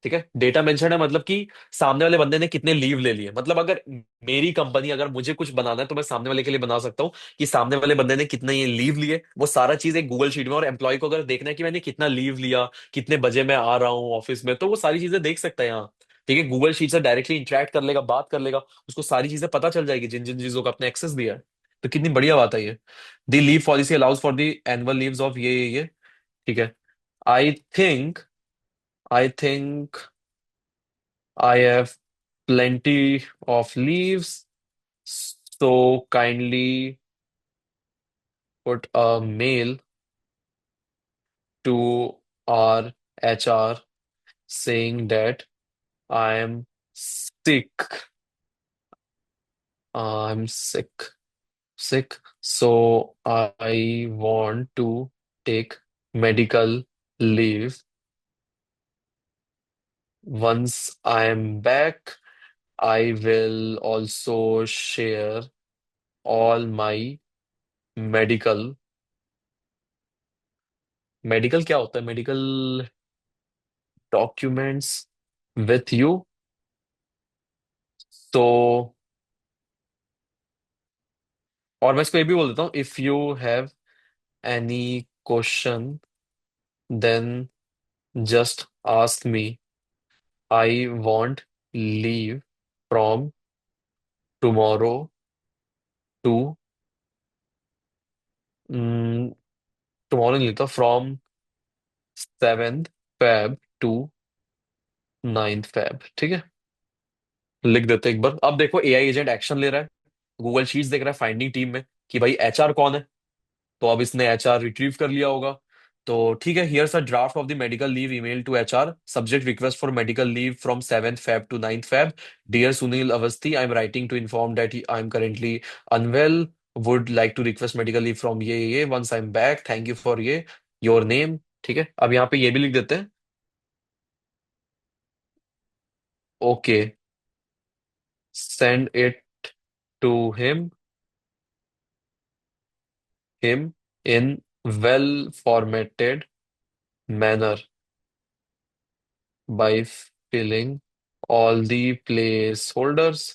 ठीक है। डेटा मेंशन्ड है, मतलब कि सामने वाले बंदे ने कितने लीव ले लिए। मतलब अगर मेरी कंपनी, अगर मुझे कुछ बनाना है तो मैं सामने वाले के लिए बना सकता हूँ कि सामने वाले बंदे ने कितने ये लीव लिए, वो सारा चीज एक गूगल शीट में। और एम्प्लॉय को अगर देखना है कि मैंने कितना लीव लिया, कितने बजे मैं आ रहा हूँ ऑफिस में, तो वो सारी चीजें देख सकता है यहाँ, ठीक है। गूगल शीट से डायरेक्टली इंटरेक्ट कर लेगा, बात कर लेगा, उसको सारी चीजें पता चल जाएगी, जिन जिन चीजों का अपने एक्सेस दिया है। तो कितनी बढ़िया बात है ये। The leave policy allows for the annual leaves of ये, ठीक है। I think I think I have plenty of leaves, so kindly put a mail to our HR saying that I am sick. I am sick, so I want to take medical leave. Once I am back, I will also share all my medical medical क्या होता है, medical documents with you. तो और मैं इसको ये भी बोल देता हूँ, if you have any question then just ask me. I want leave from tomorrow to, tomorrow नहीं लेता, from 7th Feb to 9th Feb, ठीक है। लिख देते हैं एक बार। अब देखो एआई एजेंट एक्शन ले रहा है, गूगल शीट्स देख रहा है फाइंडिंग टीम में कि भाई एचआर कौन है। तो अब इसने एचआर रिट्रीव कर लिया होगा। तो ठीक है, here's a draft of the medical leave email to HR, subject request for medical leave from 7th Feb to 9th Feb। Dear Sunil Awasthi, I am writing to inform that I am currently unwell, would like to request medical leave from ये once I am back, thank you for ये, your name. ठीक है, अब यहाँ पे ये भी लिख देते हैं। Okay, send it to him in well formatted manner by filling all the place holders.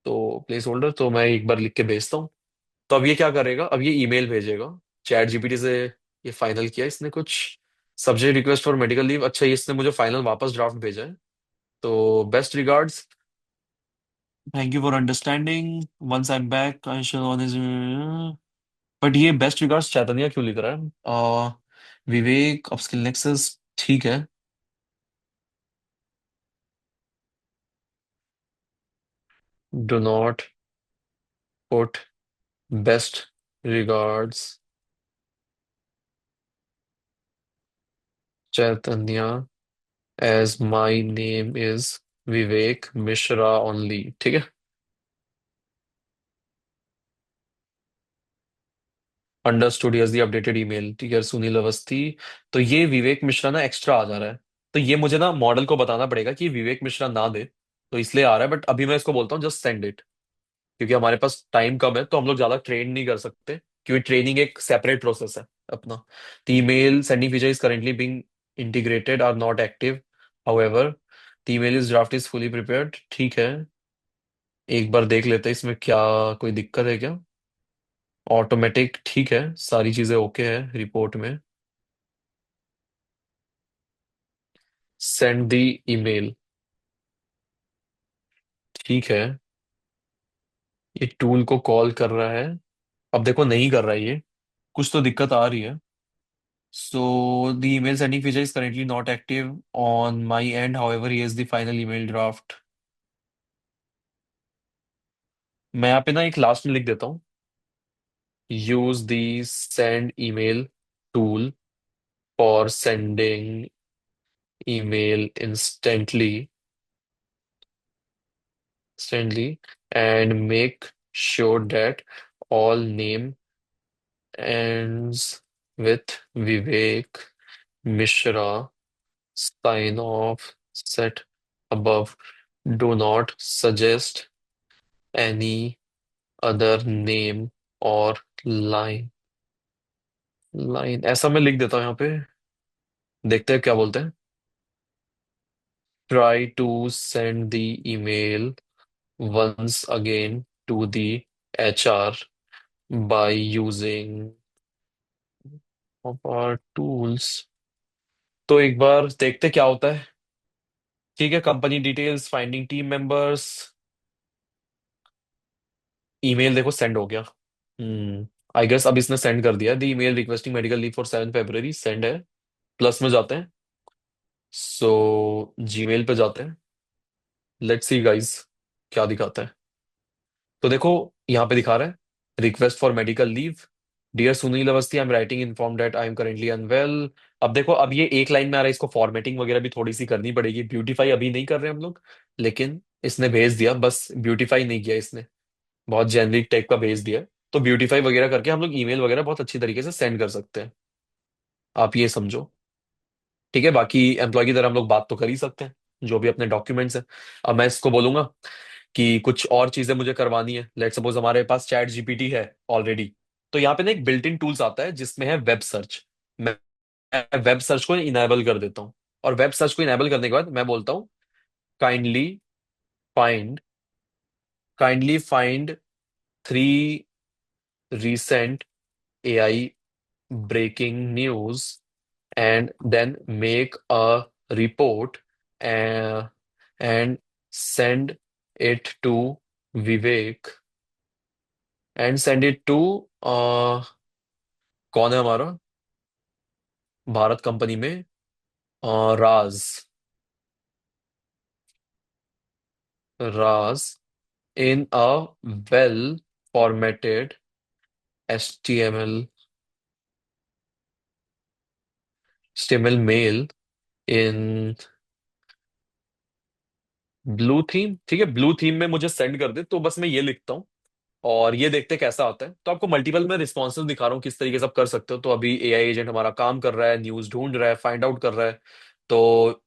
तो प्लेस होल्डर तो मैं एक बार लिख के भेजता हूँ। तो अब ये क्या करेगा, अब ये ईमेल भेजेगा चैट जीपीटी से। ये फाइनल किया इसने कुछ, subject request for medical leave, अच्छा ये इसने मुझे फाइनल वापस ड्राफ्ट भेजा है। तो best regards, thank you for understanding, once I am back I shall on his. But ये बेस्ट रिगार्ड्स चैतन्या क्यों लिख रहा है? विवेक अपस्किल नेक्सस, ठीक है। Do not put best regards Chaitanya as my name is Vivek Mishra only, ठीक है। Understood, yes the updated email, ठीक है सुनील अवस्थी। तो ये विवेक मिश्रा ना एक्स्ट्रा आ जा रहा है। तो ये मुझे ना मॉडल को बताना पड़ेगा कि विवेक मिश्रा ना दे, तो इसलिए आ रहा है। बट अभी मैं इसको बोलता हूँ जस्ट सेंड इट, क्योंकि हमारे पास टाइम कम है, तो हम लोग ज्यादा ट्रेन नहीं कर सकते, क्योंकि ट्रेनिंग एक सेपरेट प्रोसेस है अपना। The email sending feature is currently being integrated or not active, however the email is draft is fully prepared, ठीक है। एक बार देख लेते हैं इसमें क्या कोई दिक्कत है क्या। ऑटोमेटिक, ठीक है, सारी चीजें ओके है रिपोर्ट में। सेंड द ईमेल, ठीक है। ये टूल को कॉल कर रहा है, अब देखो नहीं कर रहा है ये, कुछ तो दिक्कत आ रही है। So the email sending feature is currently not active on my and, however here is the final email draft. मैं यहाँ पे ना एक लास्ट में लिख देता हूँ, use the send email tool for sending email instantly and make sure that all name ends with Vivek Mishra. Sign off set above. Do not suggest any other name or line. Line ऐसा मैं लिख देता हूँ यहाँ पे, देखते हैं क्या बोलते हैं। Try to send the email once again to the HR by using our tools। तो एक बार देखते क्या होता है। ठीक है, company details, finding team members, email देखो सेंड हो गया। आई गेस अब इसने सेंड कर दिया, the email requesting medical leave for 7 February send है। प्लस में जाते हैं, सो जीमेल पे जाते हैं, लेट्स सी गाइस क्या दिखाता है। तो देखो यहाँ पे दिखा रहा है, request for medical leave, dear Sunil Awasthi, I am writing inform that I am currently unwell. अब देखो अब ये एक लाइन में आ रहा है, इसको फॉर्मेटिंग वगैरह भी थोड़ी सी करनी पड़ेगी, ब्यूटीफाई अभी नहीं कर रहे हम लोग, लेकिन इसने भेज दिया, बस ब्यूटीफाई नहीं किया इसने। बहुत जेनरिक टाइप का भेज दिया है। तो ब्यूटीफाई वगैरह करके हम लोग ईमेल वगैरह बहुत अच्छी तरीके से सेंड कर सकते हैं। आप ये समझो। ठीक है, बाकी एम्प्लॉय की तरह हम लोग बात तो कर ही सकते हैं, जो भी अपने डॉक्यूमेंट्स हैं। अब मैं इसको बोलूंगा कि कुछ और चीजें मुझे करवानी है। लेट सपोज हमारे पास चैट जीपीटी है ऑलरेडी। तो यहाँ पे ना एक बिल्ट इन टूल्स आता है जिसमें है वेब सर्च। मैं वेब सर्च को इनेबल कर देता हूँ। और वेब सर्च को इनेबल करने के बाद मैं बोलता हूँ kindly find kindly find 3 recent AI breaking news, and then make a report, uh, and send it to Vivek, and send it to कौन है हमारा भारत कंपनी में, राज। राज in a well formatted HTML mail in blue theme. ठीक है, blue theme में मुझे send कर दे। तो बस मैं ये लिखता हूँ और ये देखते हैं कैसा आता है। तो आपको मल्टीपल मैं रिस्पॉन्सेज दिखा रहा हूँ किस तरीके से आप कर सकते हो। तो अभी एआई एजेंट हमारा काम कर रहा है, न्यूज ढूंढ रहा है, फाइंड आउट कर रहा है। तो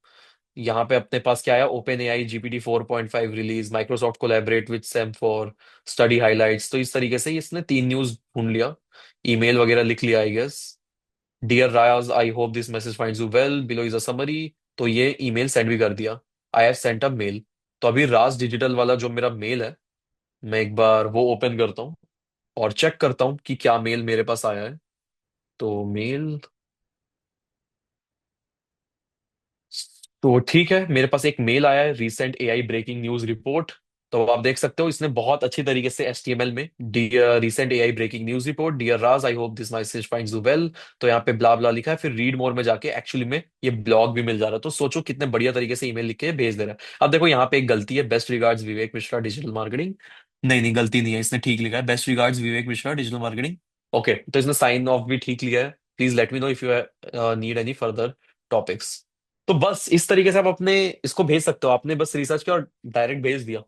यहाँ पे अपने पास क्या है, open AI GPT 4.5 release, Microsoft collaborate with same for study highlights. तो इस तरीके से इसने 3 न्यूज ढूंढ लिया, ईमेल वगैरह लिख लिया I guess. Dear Rayaz, I hope this message finds you well, below is a summary. तो ये ईमेल सेंड भी कर दिया। I have sent a mail. तो अभी राज डिजिटल वाला जो मेरा मेल है, मैं एक बार वो ओपन करता हूँ और चेक करता हूँ कि क्या मेल मेरे पास आया है। तो मेल, तो ठीक है, मेरे पास एक मेल आया है, recent AI breaking news report. तो आप देख सकते हो इसने बहुत अच्छी तरीके से एचटीएमएल में, dear recent AI breaking news report, dear Raj, I hope this message finds you well. तो यहाँ पे ब्ला ब्ला लिखा है, फिर रीड मोर में जाके एक्चुअली में ये ब्लॉग भी मिल जा रहा है। तो सोचो कितने बढ़िया तरीके से ईमेल लिख के भेज दे रहा है। अब देखो यहाँ पे एक गलती है, बेस्ट रिगार्ड्स विवेक मिश्रा डिजिटल मार्केटिंग। नहीं नहीं, गलती नहीं है, इसने ठीक लिखा है, बेस्ट रिगार्ड्स विवेक मिश्रा डिजिटल मार्केटिंग। ओके, तो इसने साइन ऑफ भी ठीक लिया है। Please let me know if you need any further topics. तो बस इस तरीके से आप अपने इसको भेज सकते हो। आपने बस रिसर्च किया और डायरेक्ट भेज दिया।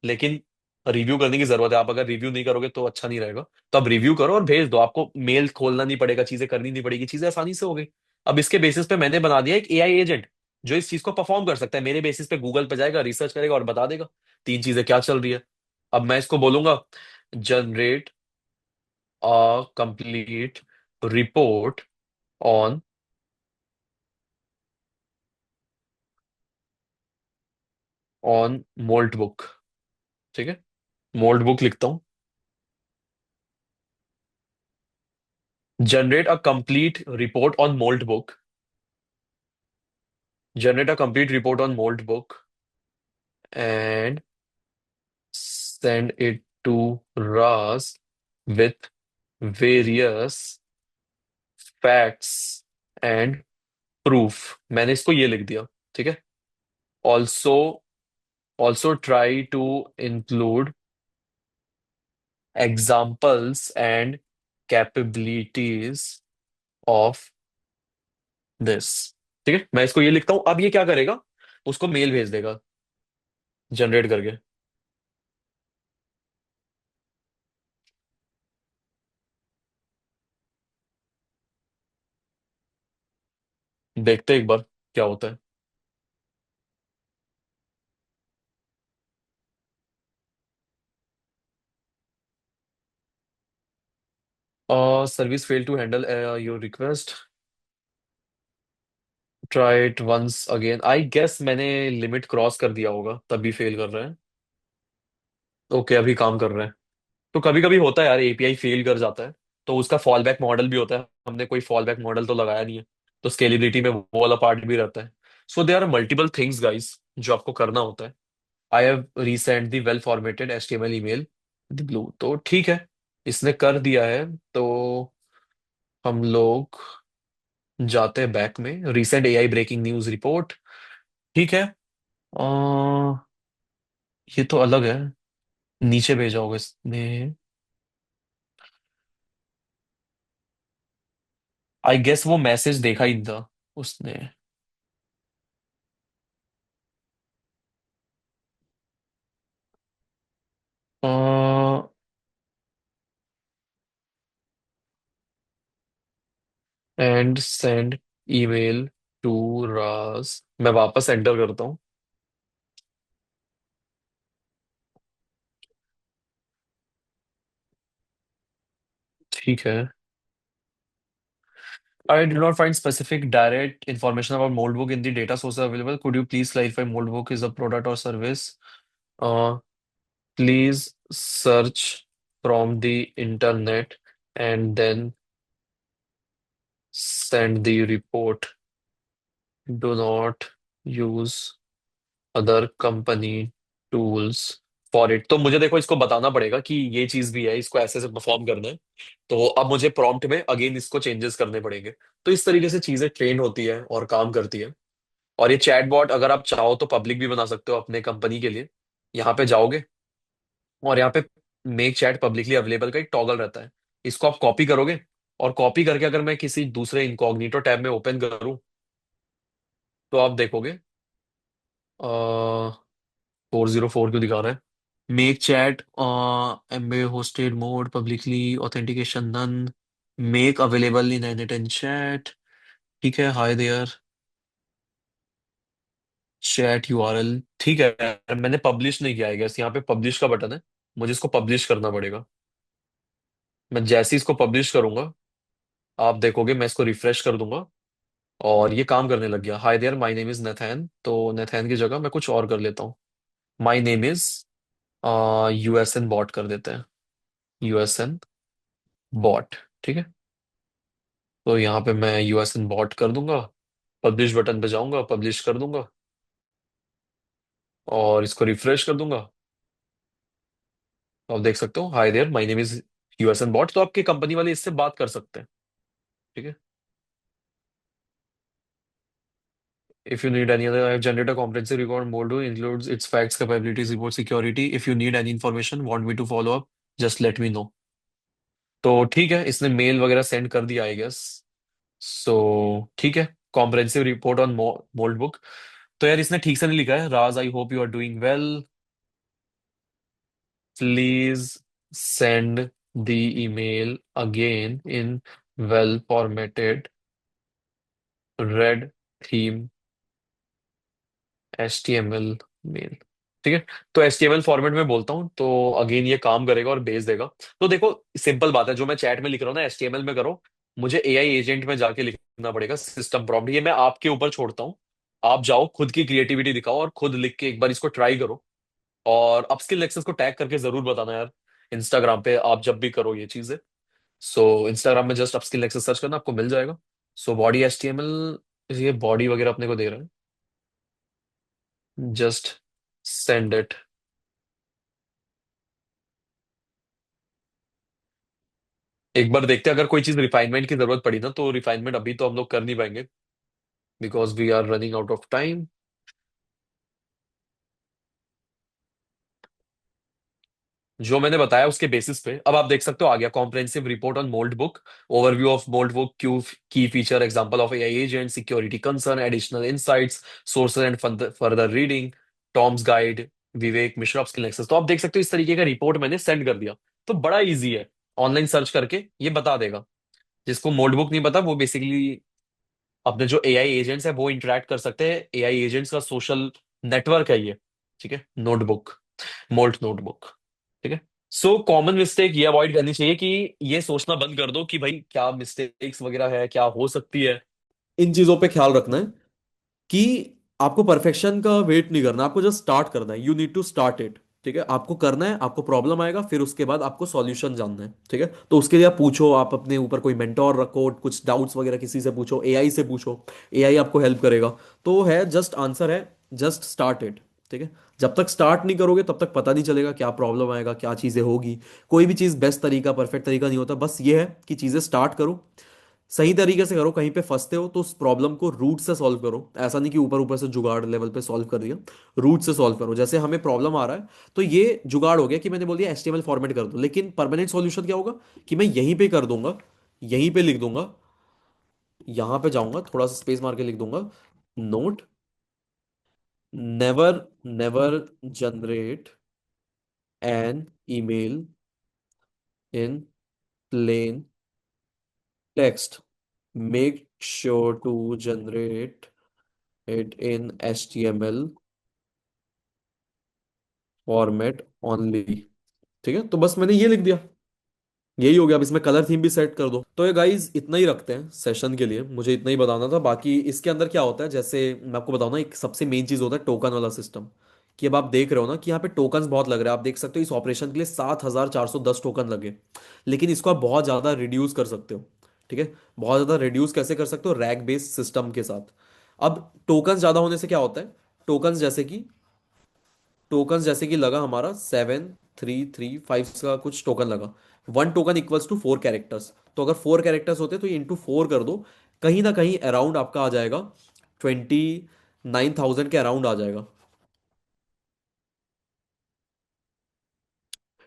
लेकिन रिव्यू करने की जरूरत है। आप अगर रिव्यू नहीं करोगे तो अच्छा नहीं रहेगा। तो आप रिव्यू करो और भेज दो। आपको मेल खोलना नहीं पड़ेगा, चीजें करनी नहीं पड़ेगी, चीजें आसानी से हो गई। अब इसके बेसिस पे मैंने बना दिया एक एआई एजेंट जो इस चीज को परफॉर्म कर सकता है। मेरे बेसिस पे गूगल पे जाएगा, रिसर्च करेगा और बता देगा 3 चीजें क्या चल रही है। अब मैं इसको बोलूंगा generate a complete report on on moult book. ठीक है, मोल्ट बुक लिखता हूँ। Generate a complete report on Molt book. Generate a complete report on Molt book and send it to RAS with various facts and proof। मैंने इसको ये लिख दिया। ठीक है, also also try to include examples and capabilities of this। ठीक है, मैं इसको ये लिखता हूं। अब ये क्या करेगा, उसको मेल भेज देगा जनरेट करके। देखते हैं एक बार क्या होता है। Service fail to handle your request, try it once again. I guess मैंने लिमिट क्रॉस कर दिया होगा तभी फेल कर रहा है। ओके, अभी काम कर रहा है। तो कभी कभी होता है यार, एपीआई फेल कर जाता है। तो उसका फॉल बैक मॉडल भी होता है, हमने कोई फॉल बैक मॉडल तो लगाया नहीं है। तो स्केलेबिलिटी में वो वाला पार्ट भी रहता है। So there are multiple things guys जो आपको करना होता है। I have resent the well formatted HTML email the blue. तो ठीक है, इसने कर दिया है। तो हम लोग जाते हैं बैक में, recent AI breaking news report. ठीक है, ये तो अलग है, नीचे भेजा होगा इसने। आई गेस वो मैसेज देखा ही नहीं था उसने। एंड सेंड ईमेल टू राज, मैं वापस एंटर करता हूँ। ठीक है। I do not find specific direct information about Moldbook in the data sources available. Could you please clarify Moldbook is a product or service? Uh, Please search from the internet and then send the report. Do not use other company tools for it। तो मुझे देखो इसको बताना पड़ेगा कि ये चीज भी है, इसको ऐसे से परफॉर्म करना है। तो अब मुझे प्रॉम्प्ट में अगेन इसको चेंजेस करने पड़ेंगे। तो इस तरीके से चीजें ट्रेन होती है और काम करती है। और ये चैटबॉट अगर आप चाहो तो पब्लिक भी बना सकते हो अपने कंपनी के लिए। यहाँ पे जाओगे और यहाँ पे मेक चैट पब्लिकली अवेलेबल का एक टॉगल रहता है। इसको आप कॉपी करोगे, और कॉपी करके अगर मैं किसी दूसरे इनकॉग्निटो टैब में ओपन करूँ तो आप देखोगे 404 क्यों दिखा रहा है। Make chat embed hosted mode publicly authentication none, make available in any end chat. ठीक है, हाय देयर चैट यूआरएल। ठीक है, मैंने पब्लिश नहीं किया है, गैस यहाँ पे पब्लिश का बटन है। मुझे इसको पब्लिश करना पड़ेगा। मैं जैसे ही इसको पब्लिश करूंगा आप देखोगे, मैं इसको रिफ्रेश कर दूंगा और ये काम करने लग गया। Hi there my name is Nathan, तो नथैन की जगह मैं कुछ और कर लेता हूँ। My name is USN bot कर देते हैं। यूएसएन बॉट। ठीक है, तो यहाँ पे मैं यूएसएन बॉट कर दूंगा। पब्लिश बटन पे जाऊंगा, पब्लिश कर दूंगा और इसको रिफ्रेश कर दूंगा। तो आप देख सकते हो, hi there my name is USN bot. तो आपकी कंपनी वाले इससे बात कर सकते हैं। ठीक है। If you need any other, I have generated a comprehensive report on Moldo, includes its facts, capabilities, report security. If you need any information, want me to follow up, just let me know. तो ठीक है, इसने mail वगैरह send कर दिया I guess. So ठीक है, comprehensive report on Moltbook. तो यार इसने ठीक से नहीं लिखा है। Raj, I hope you are doing well. Please send the email again in well formatted red theme HTML mail. ठीक है, तो HTML फॉर्मेट में बोलता हूँ तो अगेन ये काम करेगा और भेज देगा। तो देखो, सिंपल बात है, जो मैं चैट में लिख रहा हूँ ना HTML में करो, मुझे AI एजेंट में जाके लिखना पड़ेगा सिस्टम प्रॉम्प्ट। ये मैं आपके ऊपर छोड़ता हूँ। आप जाओ, खुद की क्रिएटिविटी दिखाओ और खुद लिख के एक बार इसको ट्राई करो। और अपस्किल नेक्सस को टैग करके जरूर बताना यार, इंस्टाग्राम पे आप जब भी करो ये चीजें। सो इंस्टाग्राम में जस्ट अपस्किल नेक्सस सर्च करना, आपको मिल जाएगा। सो बॉडी HTML, ये बॉडी वगैरह अपने को दे रहा है। Just send it. एक बार देखते हैं, अगर कोई चीज रिफाइनमेंट की जरूरत पड़ी ना, तो रिफाइनमेंट अभी तो हम लोग कर नहीं पाएंगे because we are running out of time. जो मैंने बताया उसके बेसिस पे अब आप देख सकते हो, आ गया comprehensive report on Moltbook, overview of Moltbook, क्यू key feature, example of AI agent, security concern, additional insights, sources and further reading, Tom's guide, Vivek Mishra skill access. तो आप देख सकते हो इस तरीके का रिपोर्ट मैंने सेंड कर दिया। तो बड़ा इजी है, ऑनलाइन सर्च करके ये बता देगा। जिसको मोल्ड बुक नहीं पता वो बेसिकली अपने जो AI एजेंट्स है वो इंटरेक्ट कर सकते हैं। AI एजेंट्स का सोशल नेटवर्क है ये। ठीक है, नोटबुक, मोल्ट नोटबुक। ठीक है। सो कॉमन मिस्टेक ये अवॉइड करनी चाहिए कि ये सोचना बंद कर दो कि भाई क्या मिस्टेक्स वगैरह है, क्या हो सकती है। इन चीजों पे ख्याल रखना है कि आपको परफेक्शन का वेट नहीं करना, आपको जस्ट स्टार्ट करना है। You need to start it. ठीक है, आपको करना है, आपको प्रॉब्लम आएगा, फिर उसके बाद आपको सॉल्यूशन जानना है। ठीक है, तो उसके लिए आप पूछो, आप अपने ऊपर कोई मेंटोर रखो, कुछ डाउट्स वगैरह किसी से पूछो, AI से पूछो। AI आपको हेल्प करेगा। तो है जस्ट आंसर है, जस्ट स्टार्ट इट। ठीक है, जब तक स्टार्ट नहीं करोगे तब तक पता नहीं चलेगा क्या प्रॉब्लम आएगा, क्या चीज़ें होगी। कोई भी चीज़ बेस्ट तरीका, परफेक्ट तरीका नहीं होता। बस ये है कि चीज़ें स्टार्ट करो, सही तरीके से करो। कहीं पे फंसते हो तो उस प्रॉब्लम को रूट से सॉल्व करो। ऐसा नहीं कि ऊपर ऊपर से जुगाड़ लेवल पे सॉल्व कर दिया। रूट से सॉल्व करो। जैसे हमें प्रॉब्लम आ रहा है तो ये जुगाड़ हो गया कि मैंने बोल दिया HTML फॉर्मेट कर दो, लेकिन परमानेंट सॉल्यूशन क्या होगा कि मैं यहीं पे कर दूंगा, यहीं पे लिख दूंगा, यहां पे जाऊंगा, थोड़ा सा स्पेस मार के लिख दूंगा, note, never never generate N email in plain text. Make sure to generate it in HTML format only. ठीक है, तो बस मैंने ये लिख दिया, यही हो गया। अब इसमें कलर थीम भी सेट कर दो। तो ये गाइज इतना ही रखते हैं सेशन के लिए, मुझे इतना ही बताना था। बाकी इसके अंदर क्या होता है, जैसे मैं आपको बताऊं ना, एक सबसे मेन चीज होता है टोकन वाला सिस्टम। कि अब आप देख रहे हो ना कि यहाँ पे टोकन्स बहुत लग रहे हैं, आप देख सकते हो इस ऑपरेशन के लिए 7,410 टोकन लगे। लेकिन इसको आप बहुत ज्यादा रिड्यूस कर सकते हो। ठीक है, बहुत ज्यादा रिड्यूस कैसे कर सकते हो, रैक बेस्ड सिस्टम के साथ। अब टोकन ज्यादा होने से क्या होता है, टोकन जैसे कि टोकन जैसे कि लगा हमारा 7,335 का कुछ टोकन लगा। 1 टोकन इक्वल्स टू 4 कैरेक्टर्स। तो अगर 4 कैरेक्टर्स होते तो ये इंटू 4 कर दो, कहीं ना कहीं अराउंड आपका आ जाएगा 29,000 के अराउंड आ जाएगा।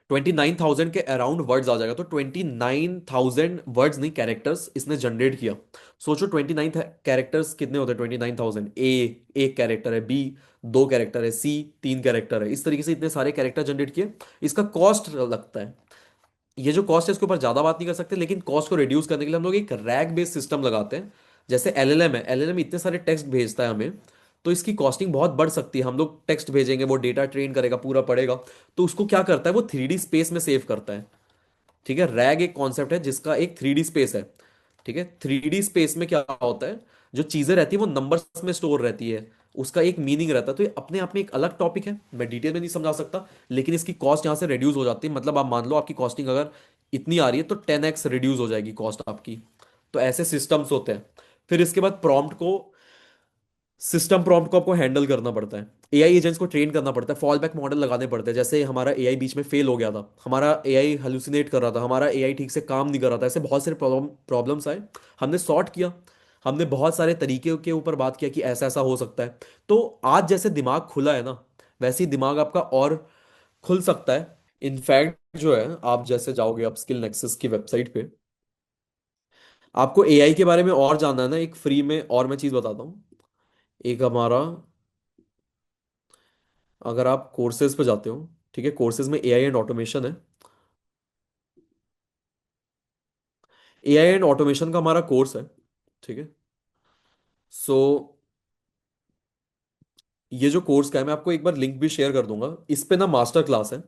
29,000 के अराउंड वर्ड्स आ जाएगा। तो 29,000 वर्ड्स नहीं, कैरेक्टर्स इसने जनरेट किया। सोचो 29 कैरेक्टर्स कितने होते हैं, 29,000। ए एक कैरेक्टर है, बी 2 कैरेक्टर है, सी 3 कैरेक्टर है, इस तरीके से इतने सारे कैरेक्टर जनरेट किए। इसका कॉस्ट लगता है। ये जो कॉस्ट है इसके ऊपर ज्यादा बात नहीं कर सकते, लेकिन कॉस्ट को रिड्यूस करने के लिए हम लोग एक रैक बेस्ड सिस्टम लगाते हैं। जैसे एलएलएम है, एलएलएम इतने सारे टेक्स्ट भेजता है हमें, तो इसकी कॉस्टिंग बहुत बढ़ सकती है। हम लोग टेक्स्ट भेजेंगे, वो डेटा ट्रेन करेगा, पूरा पढ़ेगा, तो उसको क्या करता है, वो 3D स्पेस में सेव करता है। ठीक है, रैग एक कॉन्सेप्ट है जिसका एक 3D स्पेस है। ठीक है, 3D स्पेस में क्या होता है, जो चीजें रहती है वो नंबर्स में स्टोर रहती है, उसका एक मीनिंग रहता है। तो ये अपने आप में एक अलग टॉपिक है, मैं डिटेल में नहीं समझा सकता। लेकिन इसकी कॉस्ट यहाँ से रिड्यूस हो जाती है। मतलब आप मान लो आपकी कॉस्टिंग अगर इतनी आ रही है तो 10x रिड्यूस हो जाएगी कॉस्ट आपकी। तो ऐसे सिस्टम्स होते हैं। फिर इसके बाद प्रॉम्प्ट को आपको हैंडल करना पड़ता है। एआई एजेंट्स को ट्रेन करना पड़ता है, फॉल बैक मॉडल लगाने पड़ते हैं। जैसे हमारा एआई बीच में फेल हो गया था, हमारा एआई हेलुसिनेट कर रहा था, हमारा एआई ठीक से काम नहीं कर रहा था, ऐसे बहुत सारे प्रॉब्लम्स आए, हमने सॉर्ट किया। हमने बहुत सारे तरीके के ऊपर बात किया कि ऐसा ऐसा हो सकता है। तो आज जैसे दिमाग खुला है ना, वैसे ही दिमाग आपका और खुल सकता है। इनफैक्ट जो है, आप जैसे जाओगे अपस्किल नेक्सस की वेबसाइट पे, आपको एआई के बारे में और जानना है ना, एक फ्री में और मैं चीज बताता हूँ। एक हमारा, अगर आप कोर्सेज पे जाते हो, ठीक है, कोर्सेज में एआई एंड ऑटोमेशन है। एआई एंड ऑटोमेशन का हमारा कोर्स है। ठीक है, सो ये जो कोर्स का है, मैं आपको एक बार लिंक भी शेयर कर दूंगा। इस पे ना मास्टर क्लास है,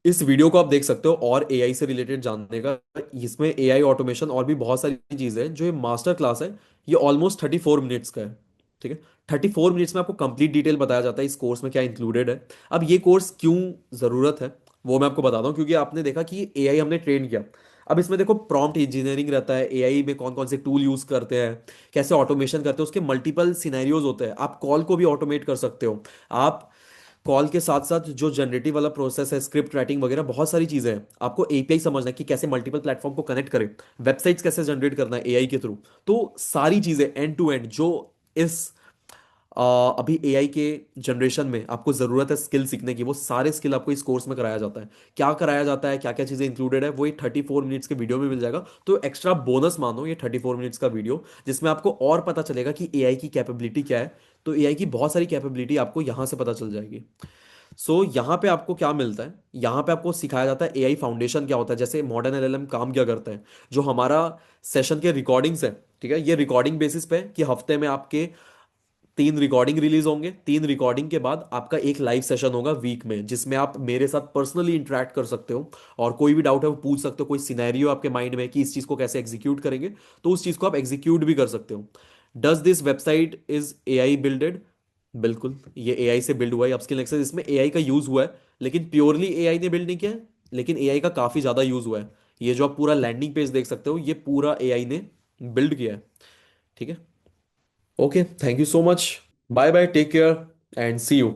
इस वीडियो को आप देख सकते हो। और एआई से रिलेटेड जानने का, इसमें एआई ऑटोमेशन और भी बहुत सारी चीजें हैं। जो ये मास्टर क्लास है, ये ऑलमोस्ट 34 मिनट्स का है। ठीक है, 34 मिनट्स में आपको कंप्लीट डिटेल बताया जाता है इस कोर्स में क्या इंक्लूडेड है। अब ये कोर्स क्यों जरूरत है, वो मैं आपको बताता हूँ। क्योंकि आपने देखा कि एआई हमने ट्रेन किया। अब इसमें देखो प्रॉम्प्ट इंजीनियरिंग रहता है, एआई में कौन कौन से टूल यूज करते हैं, कैसे ऑटोमेशन करते हैं, उसके मल्टीपल सिनेरियोज होते हैं। आप कॉल को भी ऑटोमेट कर सकते हो। आप कॉल के साथ साथ जो जनरेटिव वाला प्रोसेस है, स्क्रिप्ट राइटिंग वगैरह, बहुत सारी चीजें हैं। आपको एपीआई समझना है कि कैसे मल्टीपल प्लेटफॉर्म को कनेक्ट करें, वेबसाइट्स कैसे जनरेट करना है एआई के थ्रू। तो सारी चीजें एंड टू एंड जो इस अभी एआई के जनरेशन में आपको जरूरत है स्किल सीखने की, वो सारे स्किल आपको इस कोर्स में कराया जाता है। क्या कराया जाता है, क्या क्या चीजें इंक्लूडेड है, वो ये 34 मिनट्स के वीडियो में मिल जाएगा। तो एक्स्ट्रा बोनस मानो ये 34 मिनट्स का वीडियो, जिसमें आपको और पता चलेगा कि एआई की कैपेबिलिटी क्या है। तो एआई की बहुत सारी कैपेबिलिटी आपको यहाँ से पता चल जाएगी। यहाँ पे आपको क्या मिलता है, यहाँ पे आपको सिखाया जाता है एआई फाउंडेशन क्या होता है, जैसे मॉडर्न एलएलएम काम क्या करता है। जो हमारा सेशन के रिकॉर्डिंग्स है, ठीक है, ये रिकॉर्डिंग बेसिस पे है कि हफ्ते में आपके 3 रिकॉर्डिंग रिलीज होंगे। 3 रिकॉर्डिंग के बाद आपका एक लाइव सेशन होगा वीक में, जिसमें आप मेरे साथ पर्सनली इंटरेक्ट कर सकते हो। और कोई भी डाउट है वो पूछ सकते हो, कोई सिनेरियो आपके माइंड में है कि इस चीज को कैसे एग्जीक्यूट करेंगे, तो उस चीज को आप एग्जीक्यूट भी कर सकते हो। Does this website is AI builded? बिल्कुल, ये एआई से बिल्ड हुआ है। अपस्किल नेक्सस इसमें एआई का यूज हुआ है, लेकिन प्योरली एआई ने बिल्ड नहीं किया है, लेकिन एआई का काफी ज्यादा यूज हुआ है। ये जो आप पूरा लैंडिंग पेज देख सकते हो, ये पूरा एआई ने बिल्ड किया है। ठीक है, okay, thank you so much. Bye bye, take care and see you.